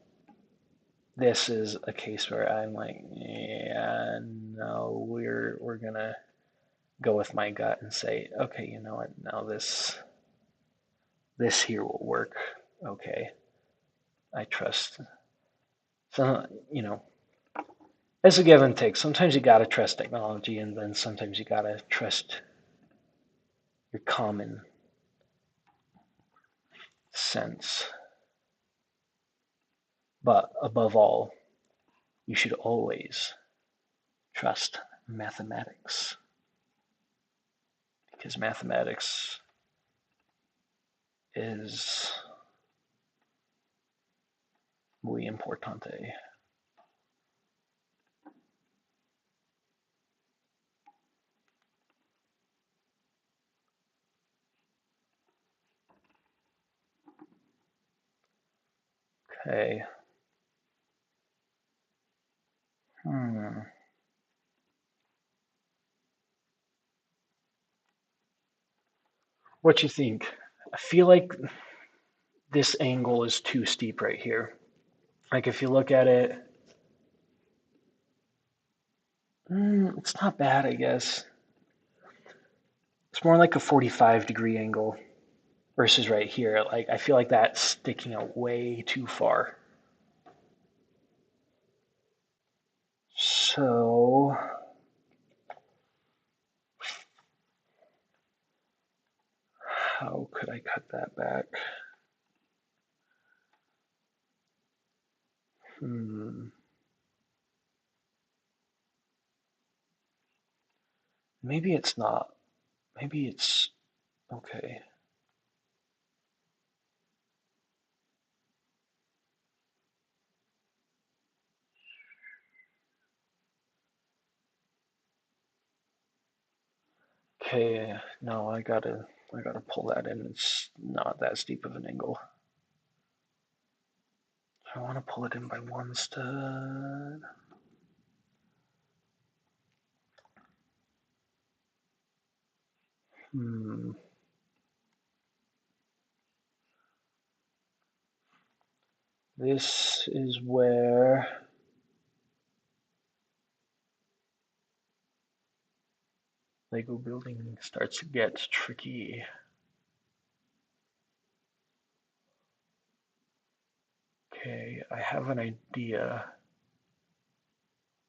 this is a case where I'm like, yeah, no, we're gonna go with my gut and say, okay, you know what, now this here will work. Okay, I trust. So you know, it's a give and take. Sometimes you gotta trust technology, and then sometimes you gotta trust your common sense. But above all, you should always trust mathematics, because mathematics is muy importante. Okay. Hmm. What you think? I feel like this angle is too steep right here. Like if you look at it, it's not bad, I guess. It's more like a 45-degree angle versus right here. Like I feel like that's sticking out way too far. So how could I cut that back? Hmm. Maybe it's not. Maybe it's okay. Okay, no, I gotta pull that in. It's not that steep of an angle. I want to pull it in by one stud. This is where Lego building starts to get tricky. Okay, I have an idea,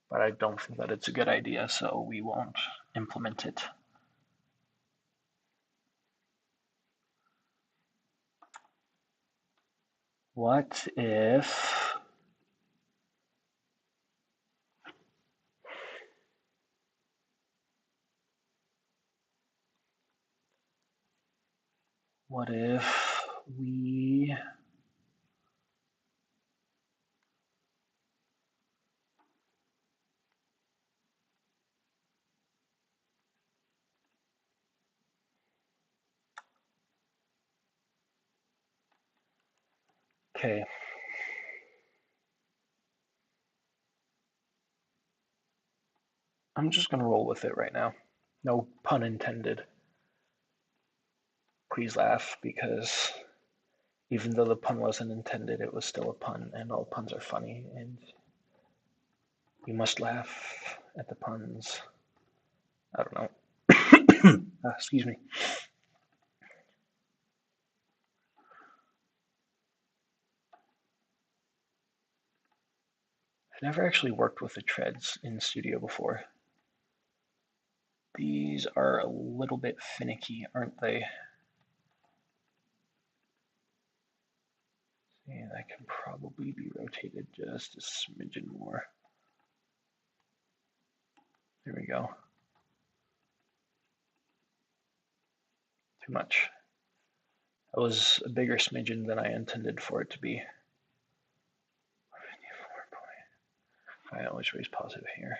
but I don't think that it's a good idea, so we won't implement it. What if we okay. I'm just gonna roll with it right now. No pun intended. Please laugh, because even though the pun wasn't intended, it was still a pun, and all puns are funny, and you must laugh at the puns. I don't know. Excuse me. I've never actually worked with the treads in Studio before. These are a little bit finicky, aren't they? See, that can probably be rotated just a smidgen more. There we go. Too much. That was a bigger smidgen than I intended for it to be. I always raise positive here.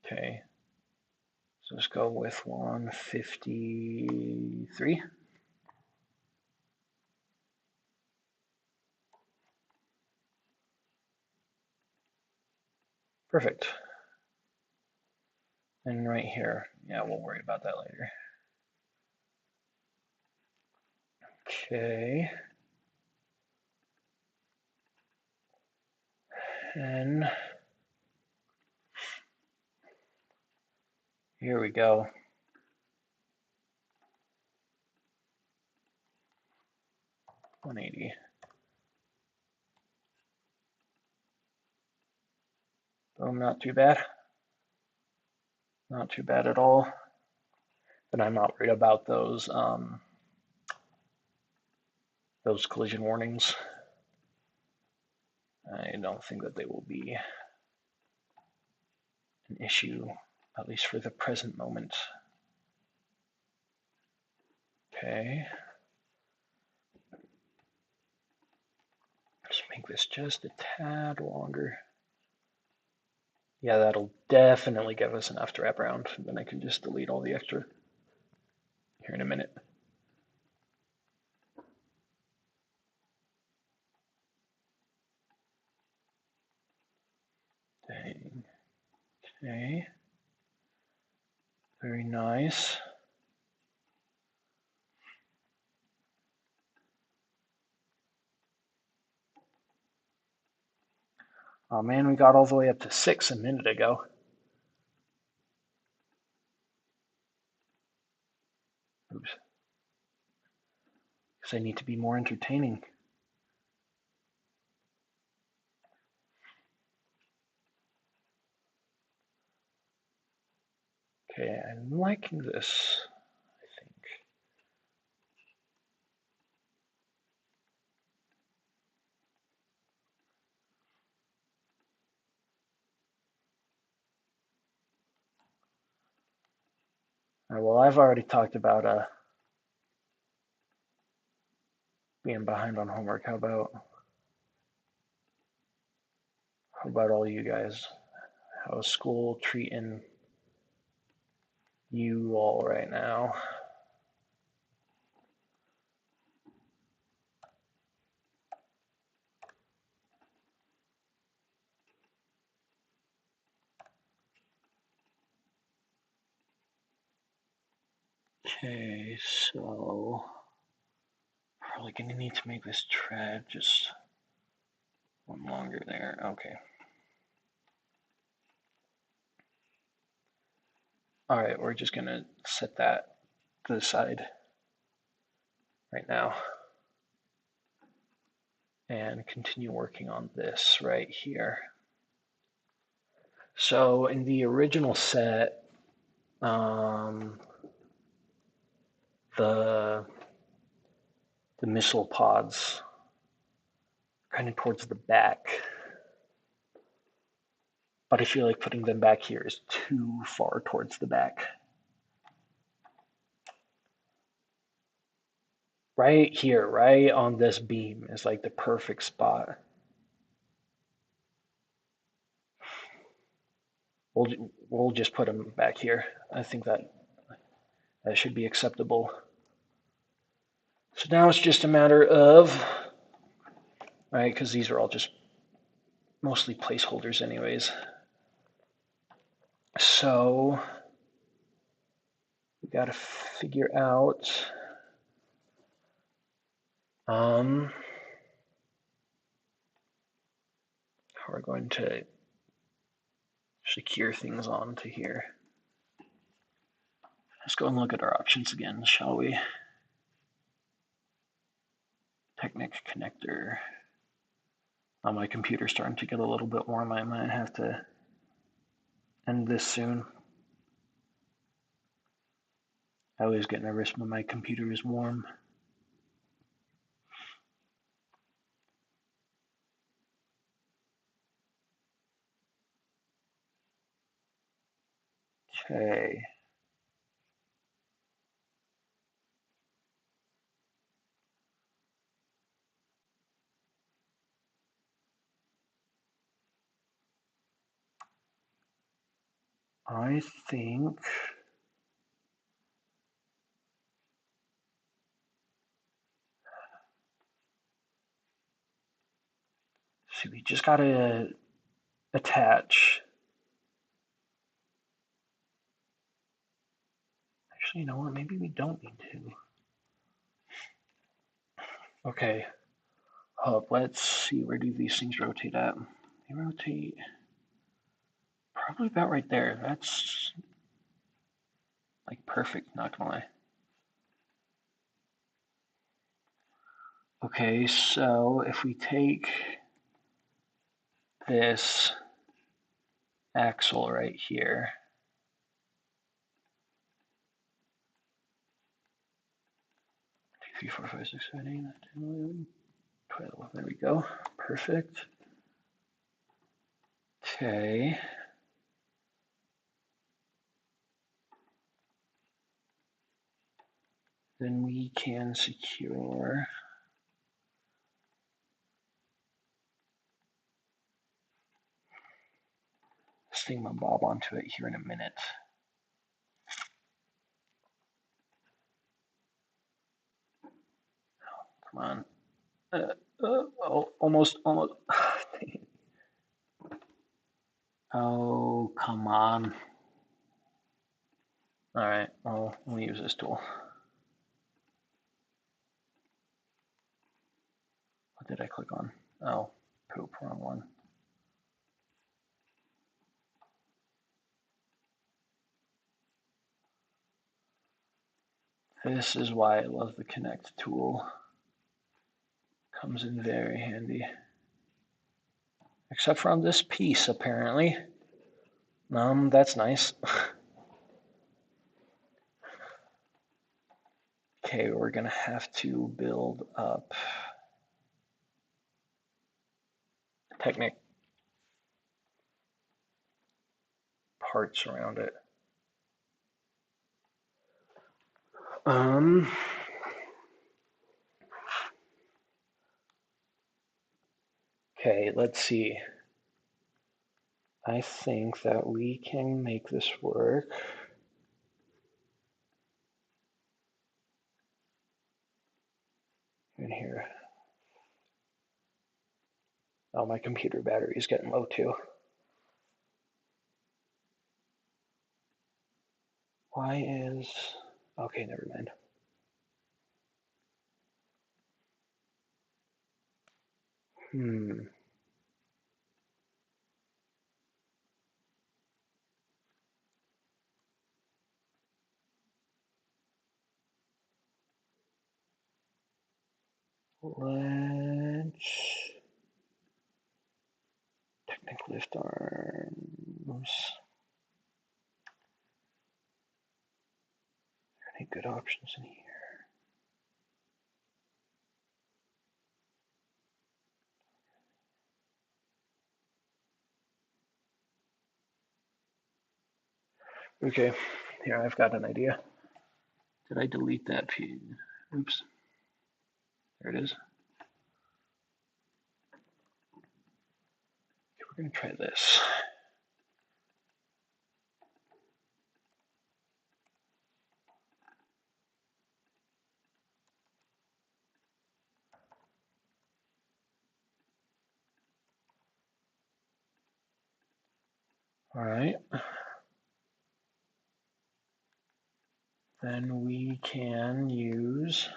Okay. So let's go with 153. Perfect. And right here, yeah, we'll worry about that later. Okay. And here we go. 180. Boom, not too bad. Not too bad at all. But I'm not worried about those collision warnings. I don't think that they will be an issue, at least for the present moment. Okay. Let's make this just a tad longer. Yeah, that'll definitely give us enough to wrap around. Then I can just delete all the extra here in a minute. Dang. Okay. Very nice. Oh man, we got all the way up to 6 a minute ago. Oops. Because I need to be more entertaining. Okay, I'm liking this, I think. All right, well, I've already talked about being behind on homework. How about all you guys? How's school treating you all right now? Okay, so probably gonna need to make this tread just one longer there. Okay. All right, we're just gonna set that to the side right now and continue working on this right here. So in the original set, the missile pods kind of towards the back, but I feel like putting them back here is too far towards the back. Right here, right on this beam is like the perfect spot. We'll just put them back here. I think that should be acceptable. So now it's just a matter of, right, because these are all just mostly placeholders anyways. So we got to figure out how we're going to secure things onto here. Let's go and look at our options again, shall we? Technic connector. My computer's starting to get a little bit warm. I might have to end this soon. I always get nervous when my computer is warm. Okay. I think see, we just gotta attach. Actually, you know what? Maybe we don't need to. Okay. Let's see. Where do these things rotate at? They rotate probably about right there. That's like perfect, not gonna lie. Okay, so if we take this axle right here, 3, 4, 5, 6, 7, 8, 9, 10, 11, 12. There we go. Perfect. Okay. Then we can secure this thingamabob onto it here in a minute. Come on. Almost. Oh, come on. All right, well, we'll use this tool. What did I click on? Oh, poop, wrong one. This is why I love the Connect tool. Comes in very handy. Except for on this piece, apparently. That's nice. Okay, we're gonna have to build up Technic parts around it. Okay, let's see. I think that we can make this work. In here. Oh, my computer battery is getting low too. Why is... Okay, never mind. Let's technical lift arms. Any good options in here? Okay, here I've got an idea. Did I delete that feed? Oops. There it is. Okay, we're going to try this. All right. Then we can use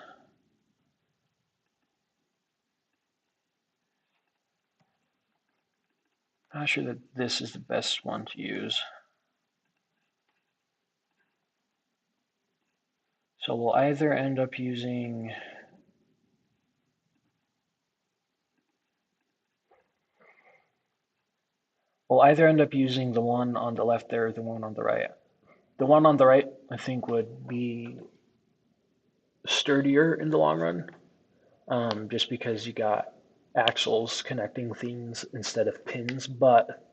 I'm not sure that this is the best one to use. So we'll either end up using the one on the left there or the one on the right. The one on the right, I think, would be sturdier in the long run, just because you got axles connecting things instead of pins. But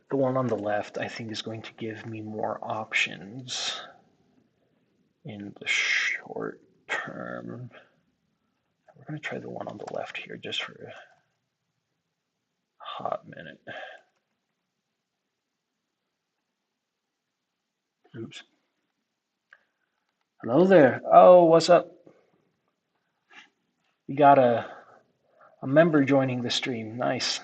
the one on the left, I think, is going to give me more options in the short term. We're going to try the one on the left here just for a hot minute. Oops. Hello there. Oh, what's up? We got a member joining the stream. Nice.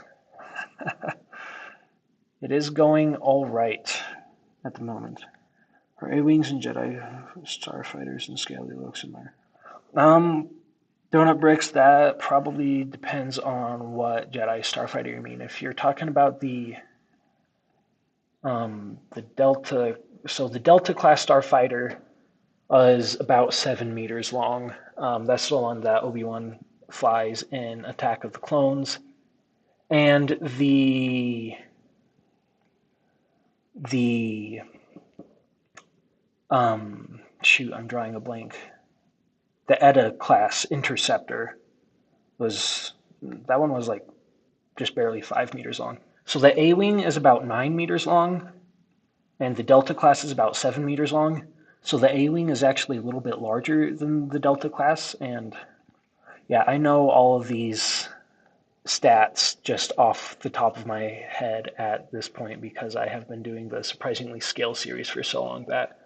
It is going all right at the moment. For A-Wings and Jedi starfighters and scaly looks in there. Donut bricks, that probably depends on what Jedi starfighter you mean. If you're talking about the Delta, so the Delta class starfighter is about 7 meters long. That's the one that Obi-Wan flies in Attack of the Clones. And shoot, I'm drawing a blank. The Edda class interceptor that one was like just barely 5 meters long. So the A-Wing is about 9 meters long, and the Delta class is about 7 meters long. So the A-Wing is actually a little bit larger than the Delta class, and yeah, I know all of these stats just off the top of my head at this point because I have been doing the Surprisingly Scale series for so long that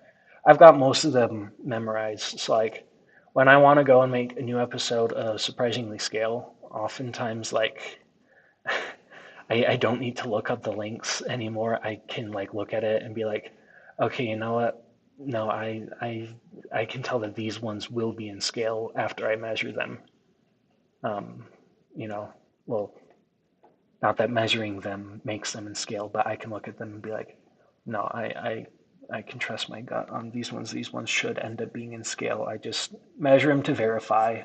I've got most of them memorized. It's like when I want to go and make a new episode of Surprisingly Scale, oftentimes like I don't need to look up the links anymore. I can like look at it and be like, okay, you know what? No, I can tell that these ones will be in scale after I measure them. You know, well, not that measuring them makes them in scale, but I can look at them and be like, no, I can trust my gut on these ones. These ones should end up being in scale. I just measure them to verify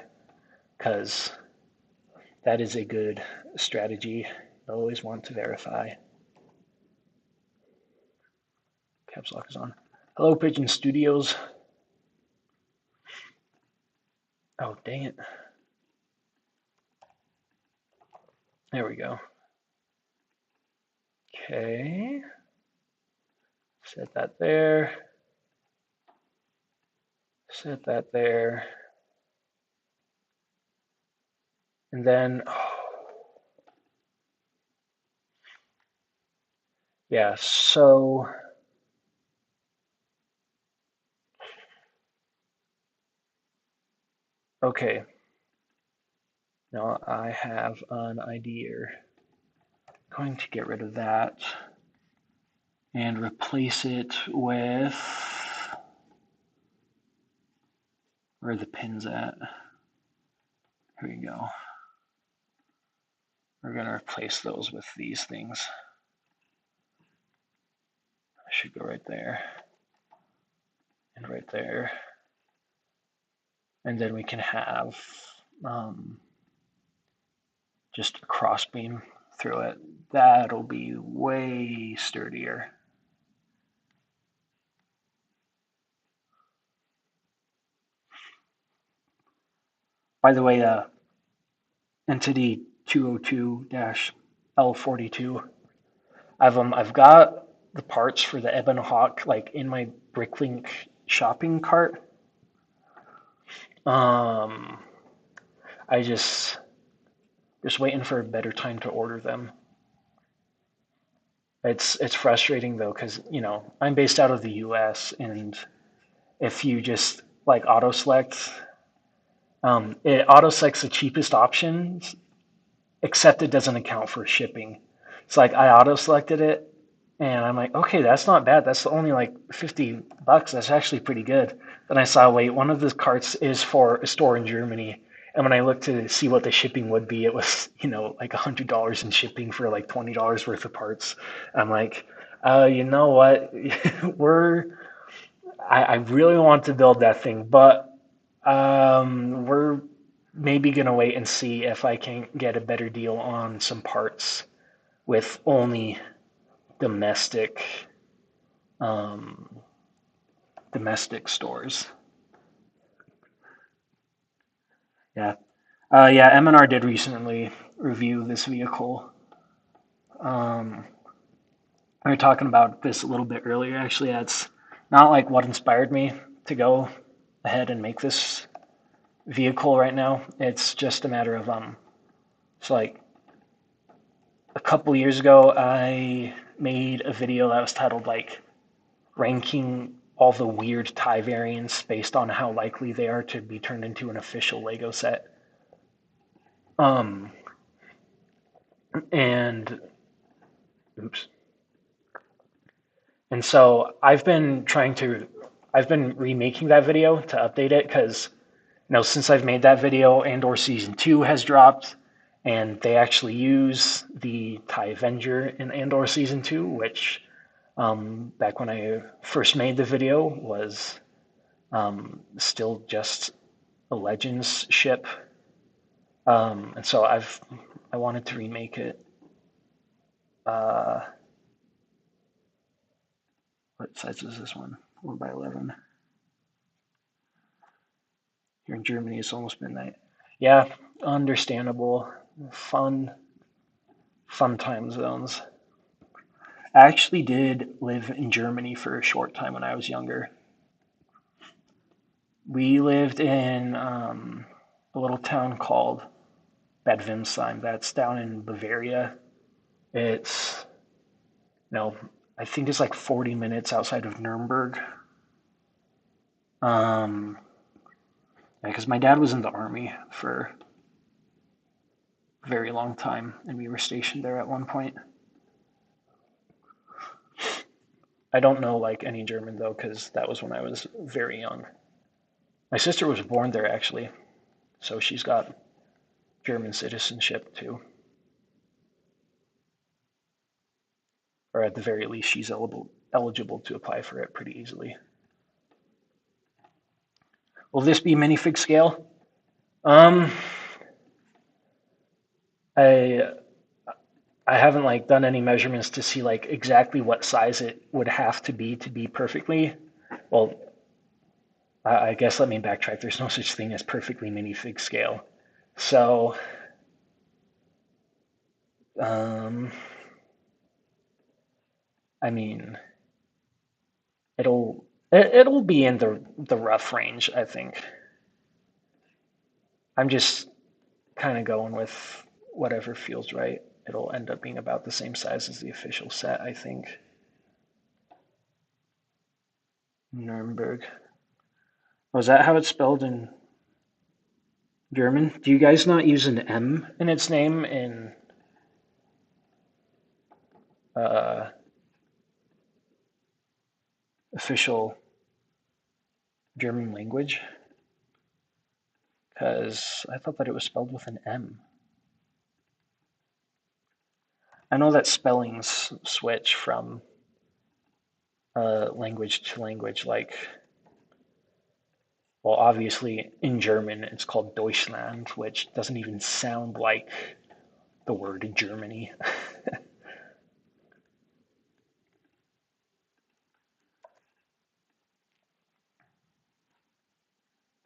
because that is a good strategy. I always want to verify. Caps lock is on. Hello, Pigeon Studios. Oh, dang it. There we go. Okay. Set that there. Set that there. And then, yeah, so okay. Now I have an idea. I'm going to get rid of that and replace it with Where are the pins at? Here we go. We're going to replace those with these things. I should go right there and right there. And then we can have just a cross beam through it. That'll be way sturdier. By the way, Entity 202-L42. I've got the parts for the Ebon Hawk like in my BrickLink shopping cart. I just waiting for a better time to order them. It's frustrating though, because I'm based out of the US, and if you just like auto select, it auto selects the cheapest options, except it doesn't account for shipping. It's like I auto selected it, and I'm like, okay, that's not bad. That's only like $50. That's actually pretty good. Then I saw, wait, one of the carts is for a store in Germany. And when I looked to see what the shipping would be, it was, like $100 in shipping for like $20 worth of parts. I'm like, you know what? I really want to build that thing, but we're maybe gonna wait and see if I can get a better deal on some parts with only domestic domestic stores. Yeah. Yeah, M&R did recently review this vehicle. We were talking about this a little bit earlier. Actually, that's not like what inspired me to go ahead and make this vehicle right now. It's just a matter of it's like a couple years ago I made a video that was titled like ranking all the weird tie variants based on how likely they are to be turned into an official Lego set. And oops. And so I've been remaking that video to update it because since I've made that video, Andor Season 2 has dropped, and they actually use the TIE Avenger in Andor Season 2, which back when I first made the video was still just a Legends ship. And so I wanted to remake it. What size is this one? 4x11. Here in Germany, it's almost midnight. Yeah, understandable. Fun time zones. I actually did live in Germany for a short time when I was younger. We lived in a little town called Bad Windsheim. That's down in Bavaria. It's, I think it's like 40 minutes outside of Nuremberg. Because my dad was in the army for a very long time, and we were stationed there at one point. I don't know like any German though, because that was when I was very young. My sister was born there actually, so she's got German citizenship too. Or at the very least, she's eligible to apply for it pretty easily. Will this be minifig scale? I haven't like done any measurements to see like exactly what size it would have to be perfectly. Well, I guess let me backtrack. There's no such thing as perfectly minifig scale. So, I mean, it'll be in the rough range, I think. I'm just kind of going with whatever feels right. It'll end up being about the same size as the official set, I think. Nuremberg. Was that how it's spelled in German? Do you guys not use an M in its name in official German language? Because I thought that it was spelled with an M. I know that spellings switch from language to language. Like, well, obviously in German it's called Deutschland, which doesn't even sound like the word Germany.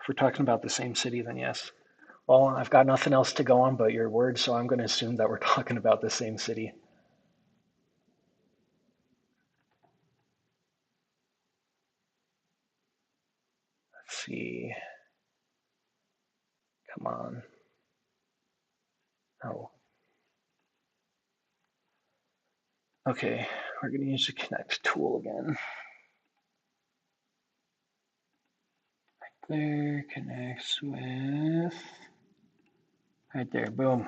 If we're talking about the same city, then yes. Well, I've got nothing else to go on but your word, so I'm going to assume that we're talking about the same city. Let's see. Come on. Oh. Okay, we're going to use the connect tool again. There, connects with, right there, boom.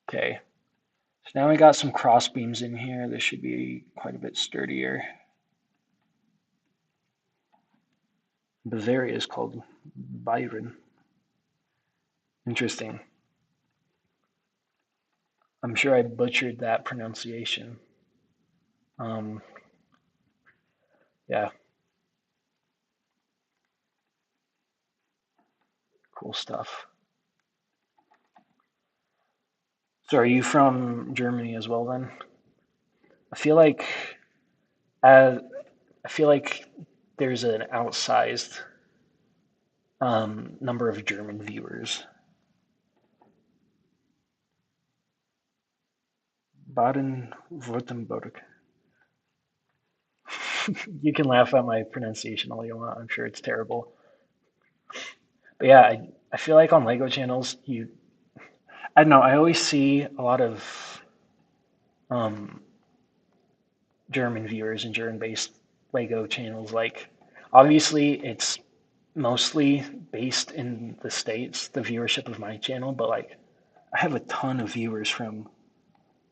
Okay, so now we got some cross beams in here. This should be quite a bit sturdier. Bavaria is called Byron. Interesting. I'm sure I butchered that pronunciation. Yeah, cool stuff. So are you from Germany as well then? I feel like uh, I feel like there's an outsized number of German viewers. Baden-Württemberg. You can laugh at my pronunciation all you want. I'm sure it's terrible. But yeah, I feel like on Lego channels, I don't know, I always see a lot of um, German viewers and German-based Lego channels. Like, obviously, it's mostly based in the States, the viewership of my channel, but like, I have a ton of viewers from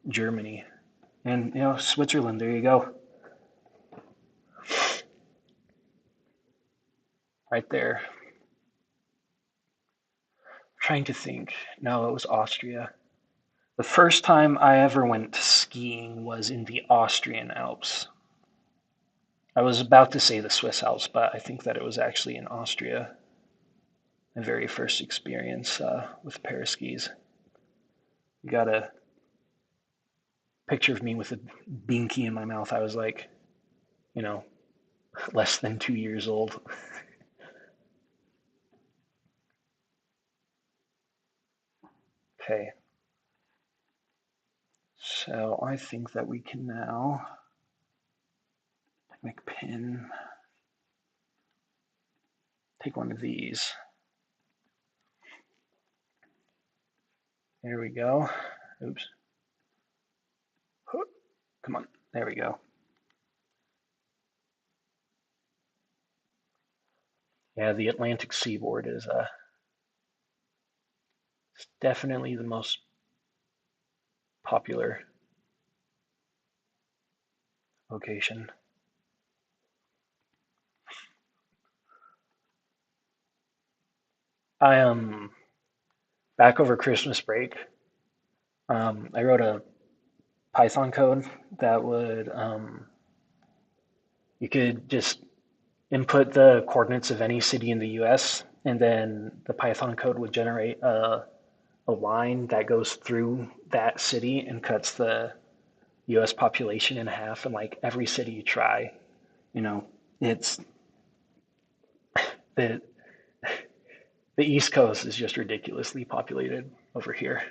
Germany and, Switzerland. There you go. Right there. Trying to think. No, it was Austria. The first time I ever went skiing was in the Austrian Alps. I was about to say the Swiss Alps, but I think that it was actually in Austria. My very first experience with paraskis. You got a picture of me with a binky in my mouth. I was like, you know, less than 2 years old. Okay. So I think that we can now make pin. Take one of these. There we go. Oops. Come on. There we go. Yeah, the Atlantic seaboard is definitely the most popular location. I back over Christmas break, I wrote a Python code that would you could just input the coordinates of any city in the US, and then the Python code would generate a line that goes through that city and cuts the US population in half. And like every city you try, it's the the East Coast is just ridiculously populated over here.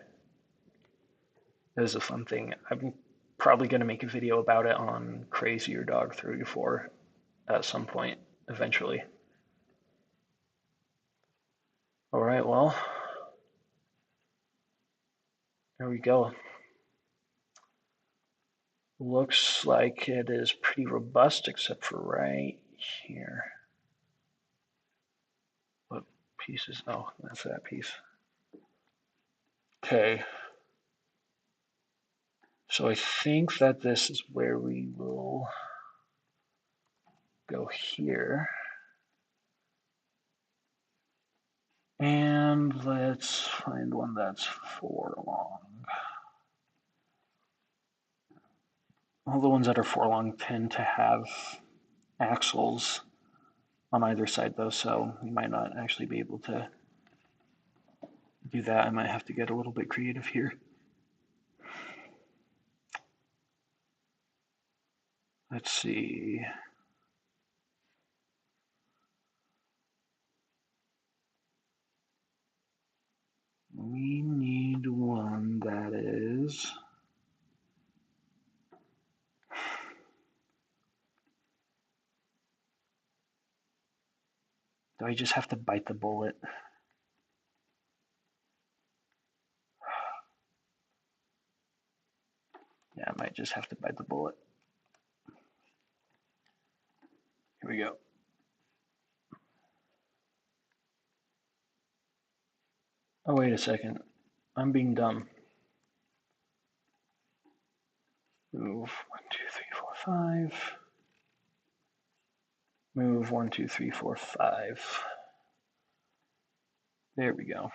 It was a fun thing. I'm probably going to make a video about it on Crazy Your Dog 34 at some point eventually. All right, well, there we go. Looks like it is pretty robust except for right here. What piece is, oh, that's that piece. Okay. So I think that this is where we will go here. And let's find one that's 4 long. All the ones that are 4 long tend to have axles on either side though, so you might not actually be able to do that. I might have to get a little bit creative here. Let's see. We need one that is do I just have to bite the bullet? Yeah, I might just have to bite the bullet. Here we go. Oh, wait a second. I'm being dumb. Move 1, 2, 3, 4, 5. Move 1, 2, 3, 4, 5. There we go.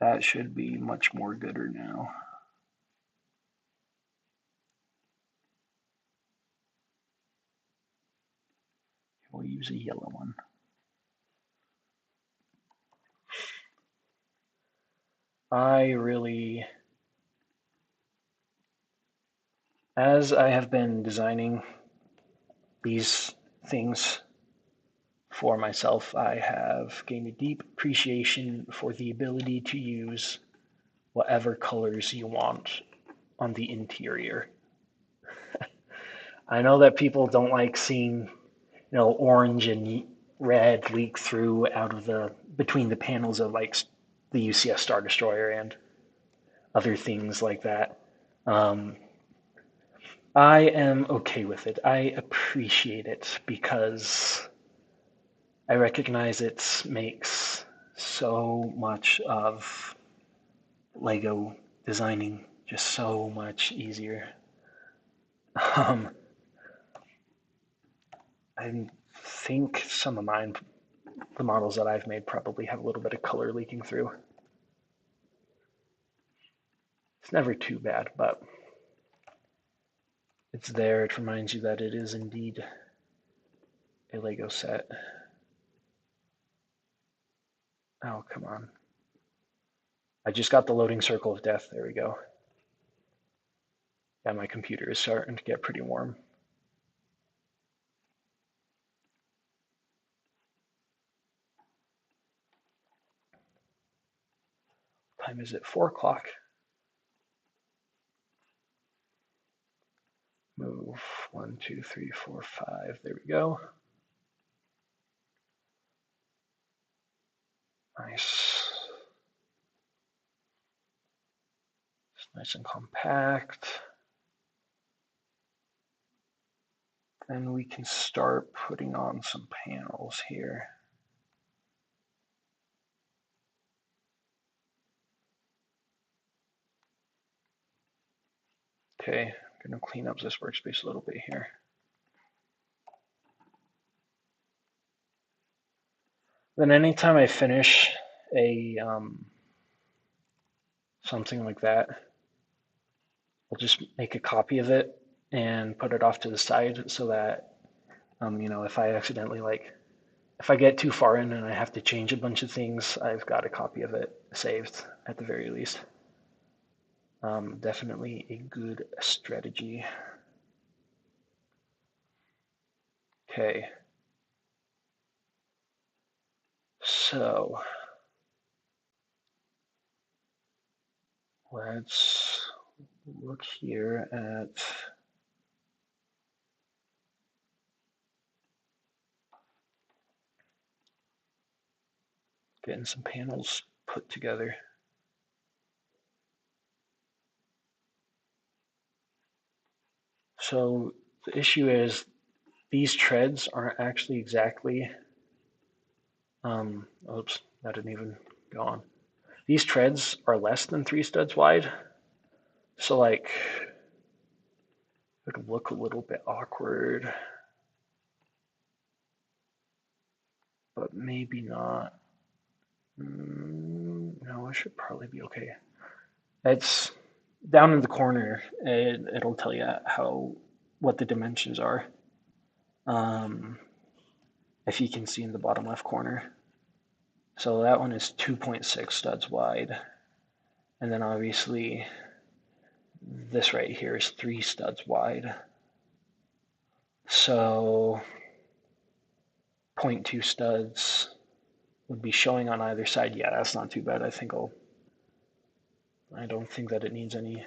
That should be much more gooder now. We'll use a yellow one. As I have been designing these things for myself, I have gained a deep appreciation for the ability to use whatever colors you want on the interior. I know that people don't like seeing, orange and red leak through out of between the panels of like the UCS Star Destroyer and other things like that. I am okay with it. I appreciate it because I recognize it makes so much of Lego designing just so much easier. I think some of the models that I've made probably have a little bit of color leaking through. It's never too bad, but it's there. It reminds you that it is indeed a Lego set. Oh, come on. I just got the loading circle of death. There we go. Yeah, my computer is starting to get pretty warm. What time is it? 4 o'clock. Move 1, 2, 3, 4, 5. There we go. Nice. It's nice and compact. Then we can start putting on some panels here. Okay, I'm going to clean up this workspace a little bit here. Then anytime I finish a something like that, I'll just make a copy of it and put it off to the side so that if I accidentally if I get too far in and I have to change a bunch of things, I've got a copy of it saved at the very least. Definitely a good strategy. Okay. So let's look here at getting some panels put together. So the issue is these treads aren't actually exactly, oops, that didn't even go on. These treads are less than 3 studs wide. So it would look a little bit awkward, but maybe not. No, it should probably be okay. It's down in the corner. It'll tell you what the dimensions are. Um, if you can see in the bottom left corner. So that one is 2.6 studs wide. And then obviously this right here is 3 studs wide. So 0.2 studs would be showing on either side. Yeah, that's not too bad. I don't think that it needs any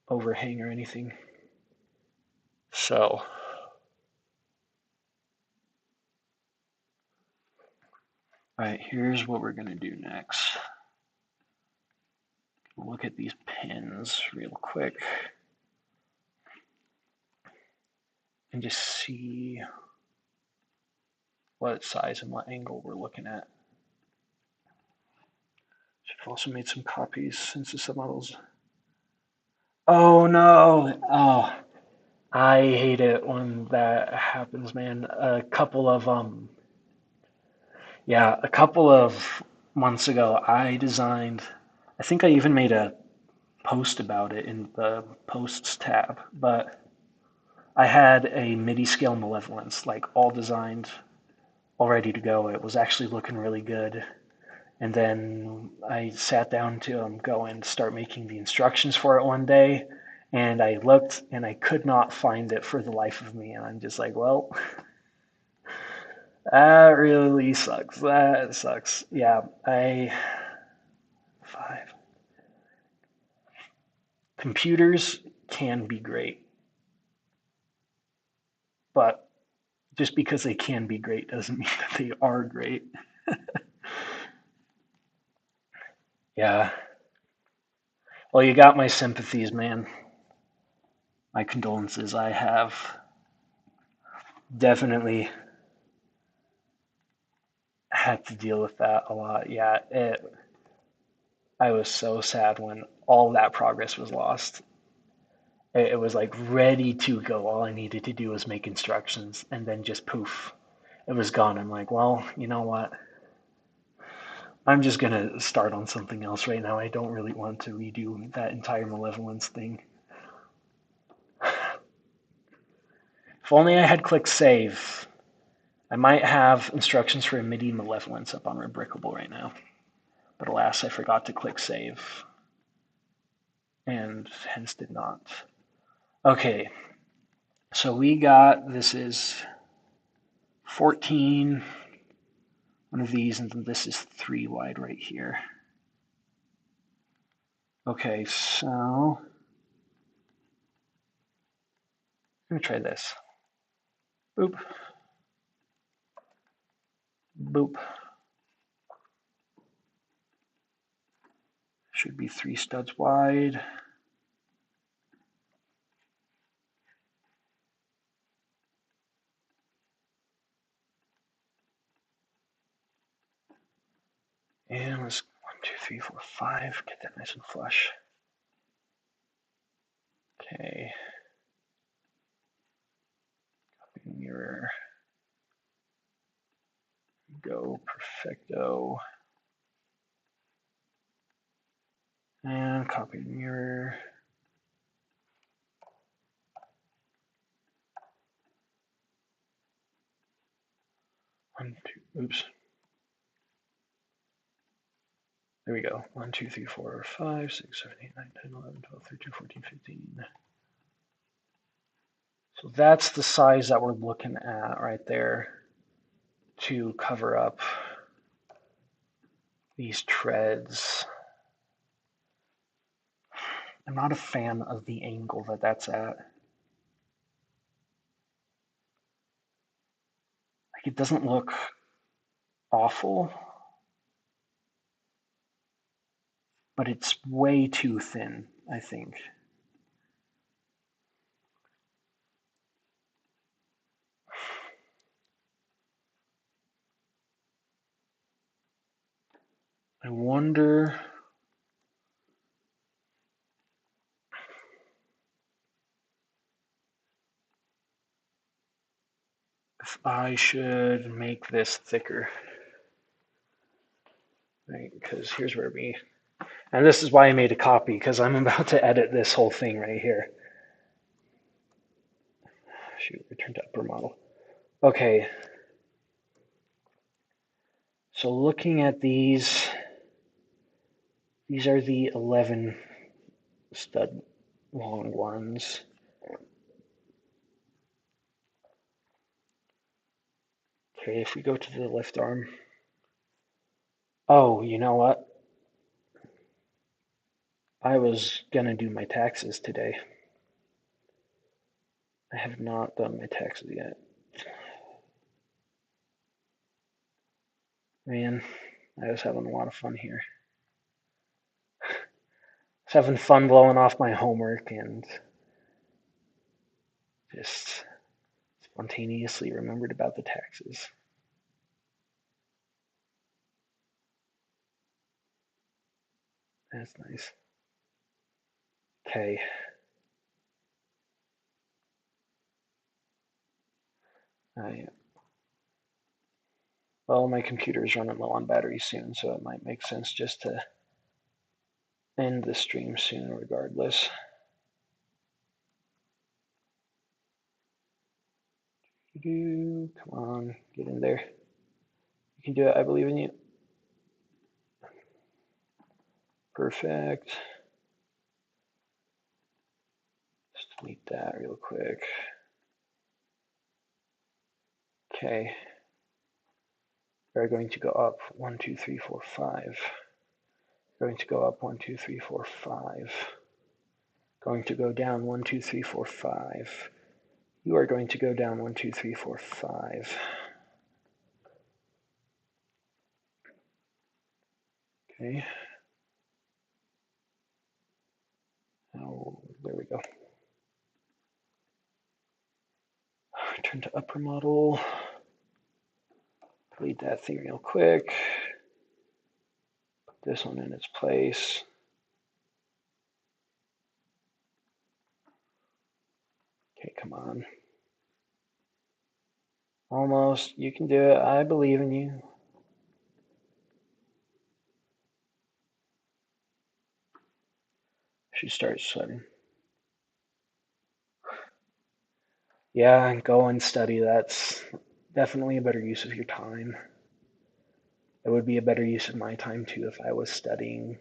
overhang or anything. So all right, here's what we're gonna do next. Look at these pins real quick and just see what size and what angle we're looking at. Should have also made some copies since the submodels. Oh no! Oh, I hate it when that happens, man. A couple of months ago, I designed. I think I even made a post about it in the posts tab, but I had a MIDI scale malevolence, like all designed, all ready to go. It was actually looking really good. And then I sat down to go and start making the instructions for it one day, and I looked and I could not find it for the life of me. And I'm just like, well, that really sucks. That sucks. Yeah, five. Computers can be great, but just because they can be great doesn't mean that they are great. Yeah. Well, you got my sympathies, man. My condolences. I have definitely had to deal with that a lot. Yeah, I was so sad when all that progress was lost. It was like ready to go. All I needed to do was make instructions, and then just poof, it was gone. I'm like, well, you know what? I'm just gonna start on something else right now. I don't really want to redo that entire malevolence thing. If only I had clicked save. I might have instructions for a MIDI malevolence up on Rebrickable right now. But alas, I forgot to click save, and hence did not. Okay, so we got, this is 14, one of these, and then this is 3 wide right here. Okay, so let me try this. Boop. Boop. Should be 3 studs wide. And let's 1, 2, 3, 4, 5. Get that nice and flush. Okay. Copy mirror. Go perfecto. And copy mirror. One, two, oops. There we go. 1, 2, 3, 4, 5, 6, 7, 8, 9, 10, 11, 12, 13, 14, 15. So that's the size that we're looking at right there to cover up these treads. I'm not a fan of the angle that that's at. Like, it doesn't look awful, but it's way too thin, I think. I wonder if I should make this thicker. right? Because here's where and this is why I made a copy, because I'm about to edit this whole thing right here. Shoot, return to upper model. Okay. So looking at these are the 11 stud long ones. Okay, if we go to the left arm. Oh, you know what? I was gonna do my taxes today. I have not done my taxes yet. Man, I was having a lot of fun here. I was having fun blowing off my homework and just spontaneously remembered about the taxes. That's nice. Okay. Well, my computer is running low on battery soon, so it might make sense just to end the stream soon regardless. Come on, get in there. You can do it. I believe in you. Perfect. Just delete that real quick. Okay. We're going to go up 1, 2, 3, 4, 5. Going to go up 1, 2, 3, 4, 5. Going to go down 1, 2, 3, 4, 5. You are going to go down 1, 2, 3, 4, 5. Okay. Oh, there we go. Turn to upper model. Delete that thing real quick. Put this one in its place. Okay, come on. Almost. You can do it. I believe in you. Should start sweating. Yeah, go and study. That's definitely a better use of your time. It would be a better use of my time too if I was studying.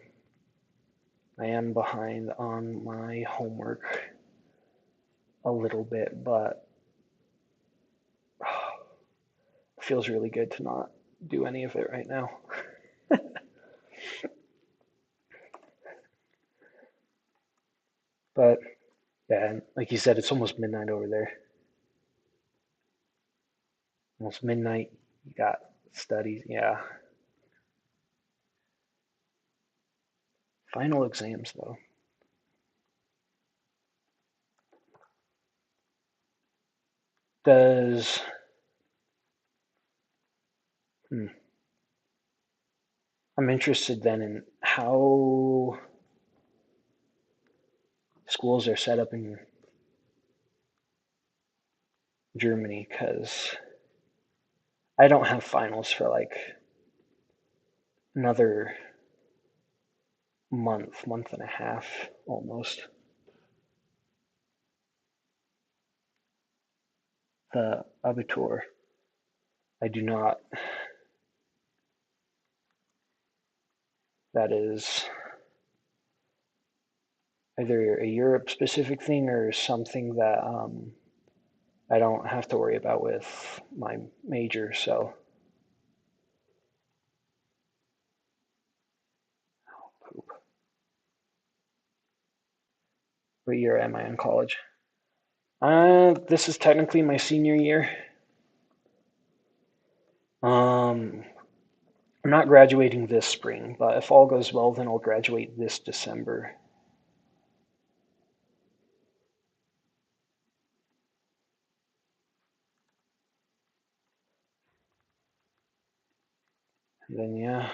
I am behind on my homework a little bit, but it feels really good to not do any of it right now. But yeah, like you said, it's almost midnight over there. Almost midnight. You got studies. Yeah. Final exams though. Does I'm interested then in how schools are set up in Germany, because I don't have finals for like another month and a half almost. The Abitur, I do not. That is either a Europe specific thing or something that I don't have to worry about with my major. So, poop. What year am I in college? This is technically my senior year. I'm not graduating this spring, but if all goes well, then I'll graduate this December. And then yeah,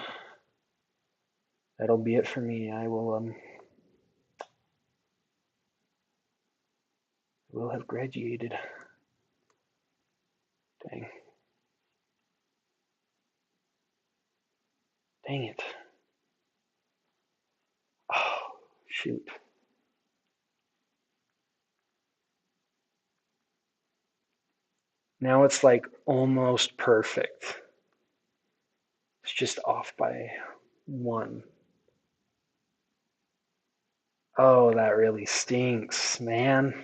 that'll be it for me. I will have graduated. Dang. Dang it. Shoot. Now it's like almost perfect. It's just off by 1. Oh, that really stinks, man.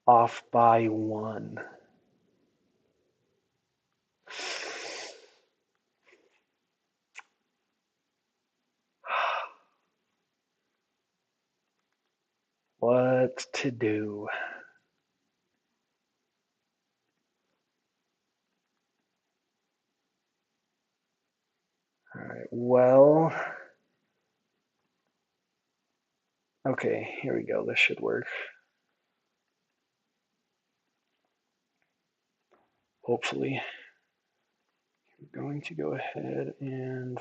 Off by 1. What to do? All right, well, okay, here we go. This should work. Hopefully. We're going to go ahead and,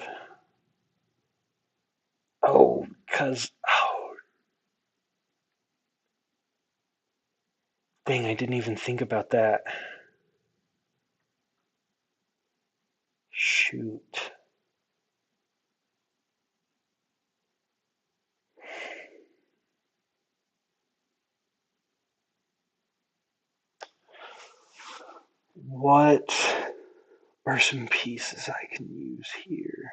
oh, dang, I didn't even think about that. Shoot. What are some pieces I can use here?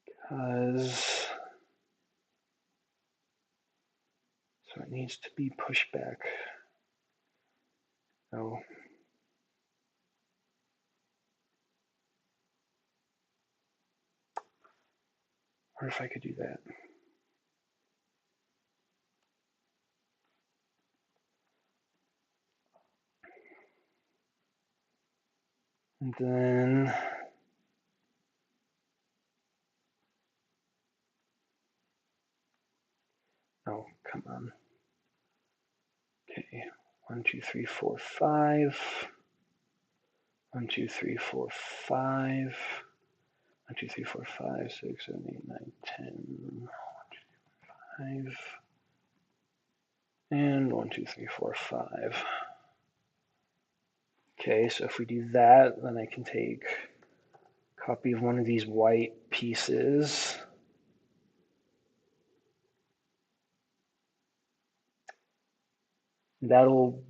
Because, so it needs to be pushed back. Oh. Or if I could do that. And then, oh, come on. Okay, 1, 2, 3, 4, 5. 1, 2, 3, 4, 5. 1, 2, 3, 4, 5, 6, 7, 8, 9, 10. 1, 2, 3, 5. And 1, 2, 3, 4, 5. Okay, so if we do that, then I can take a copy of one of these white pieces. That'll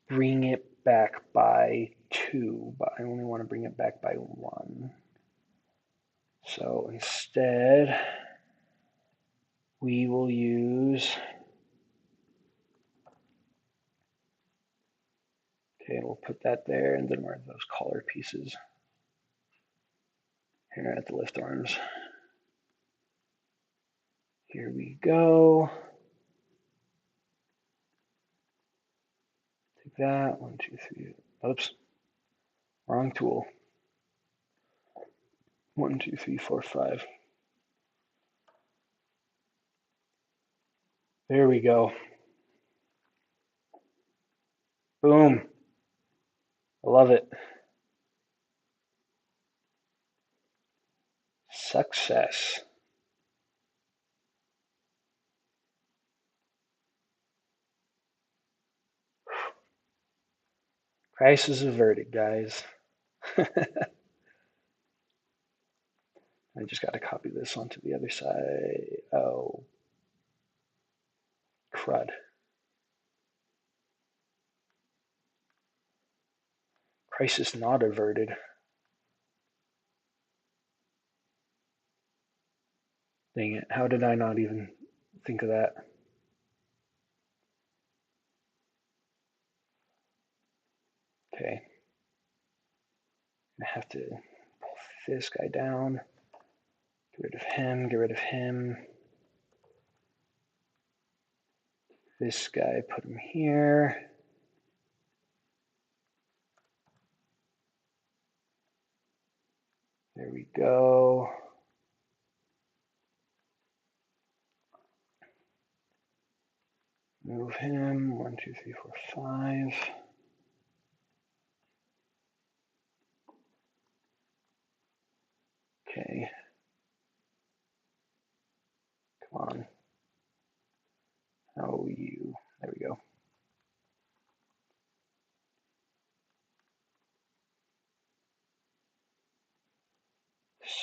bring it back by 2, but I only want to bring it back by 1. So instead, we will use, okay, we'll put that there, and then where are those collar pieces? Here at the lift arms. Here we go. Take that, 1, 2, 3, oops, wrong tool. 1, 2, 3, 4, 5. There we go. Boom. I love it. Success. Crisis averted, guys. I just got to copy this onto the other side. Oh, crud. Crisis not averted. Dang it. How did I not even think of that? Okay. I have to pull this guy down. Get rid of him. Get rid of him. This guy, put him here. There we go. Move him. 1, 2, 3, 4, 5. Okay. Come on. Oh, you. There we go.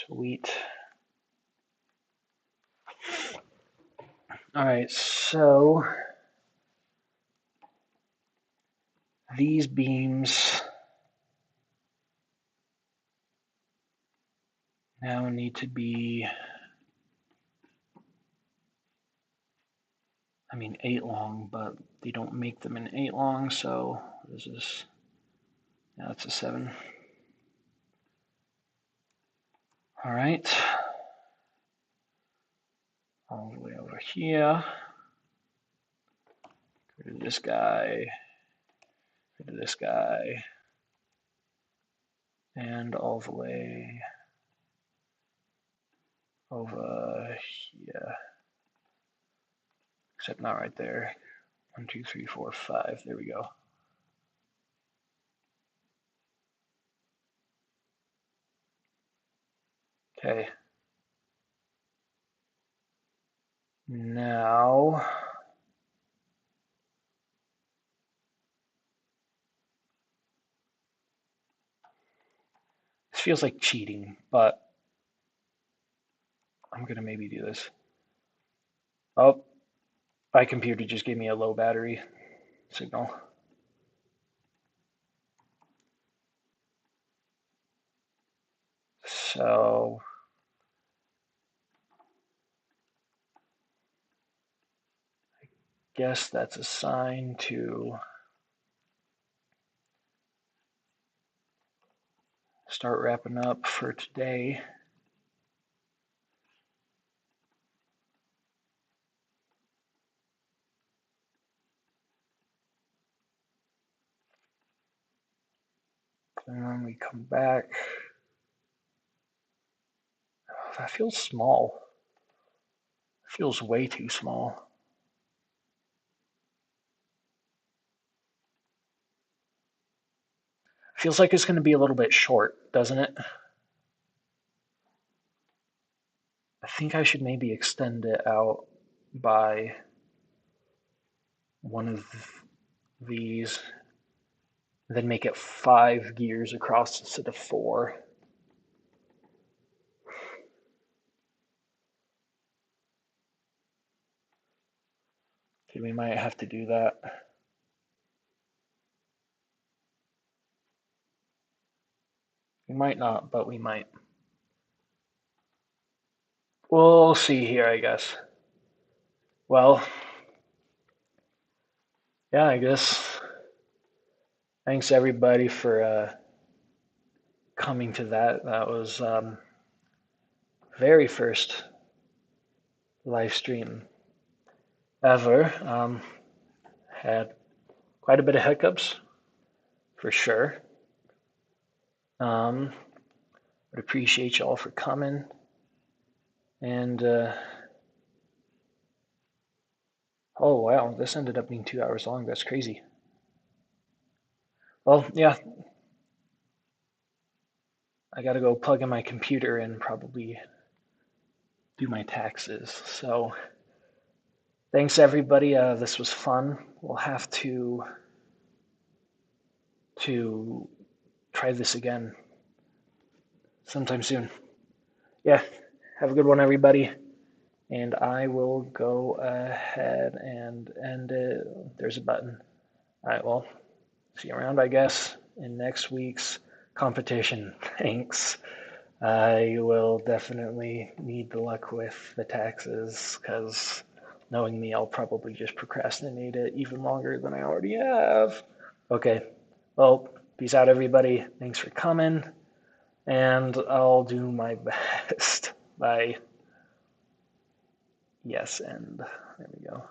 Sweet. All right, so these beams now need to be, 8 long, but they don't make them in 8 long, so this is, now it's a 7. All right, all the way over here. Go to this guy, go to this guy, and all the way over here. Except not right there. 1, 2, 3, 4, 5. There we go. Okay. Now, this feels like cheating, but I'm gonna maybe do this. Oh, my computer just gave me a low battery signal. So I guess that's a sign to start wrapping up for today. And then we come back. Oh, that feels small. It feels way too small. Feels like it's going to be a little bit short, doesn't it? I think I should maybe extend it out by one of these, then make it 5 gears across instead of 4. Okay, we might have to do that. We might not, but we might. We'll see here, I guess. Well, yeah, I guess. Thanks everybody for coming to that. That was very first live stream ever. Had quite a bit of hiccups, for sure. Would appreciate y'all for coming. And oh wow, this ended up being 2 hours long. That's crazy. Well, yeah, I gotta go plug in my computer and probably do my taxes. So thanks everybody. This was fun. We'll have to try this again sometime soon. Yeah, have a good one, everybody. And I will go ahead and end it. There's a button. All right, well, see you around, I guess, in next week's competition. Thanks. I will definitely need the luck with the taxes because knowing me, I'll probably just procrastinate it even longer than I already have. Okay, well, peace out, everybody. Thanks for coming, and I'll do my best. Bye. Yes, and there we go.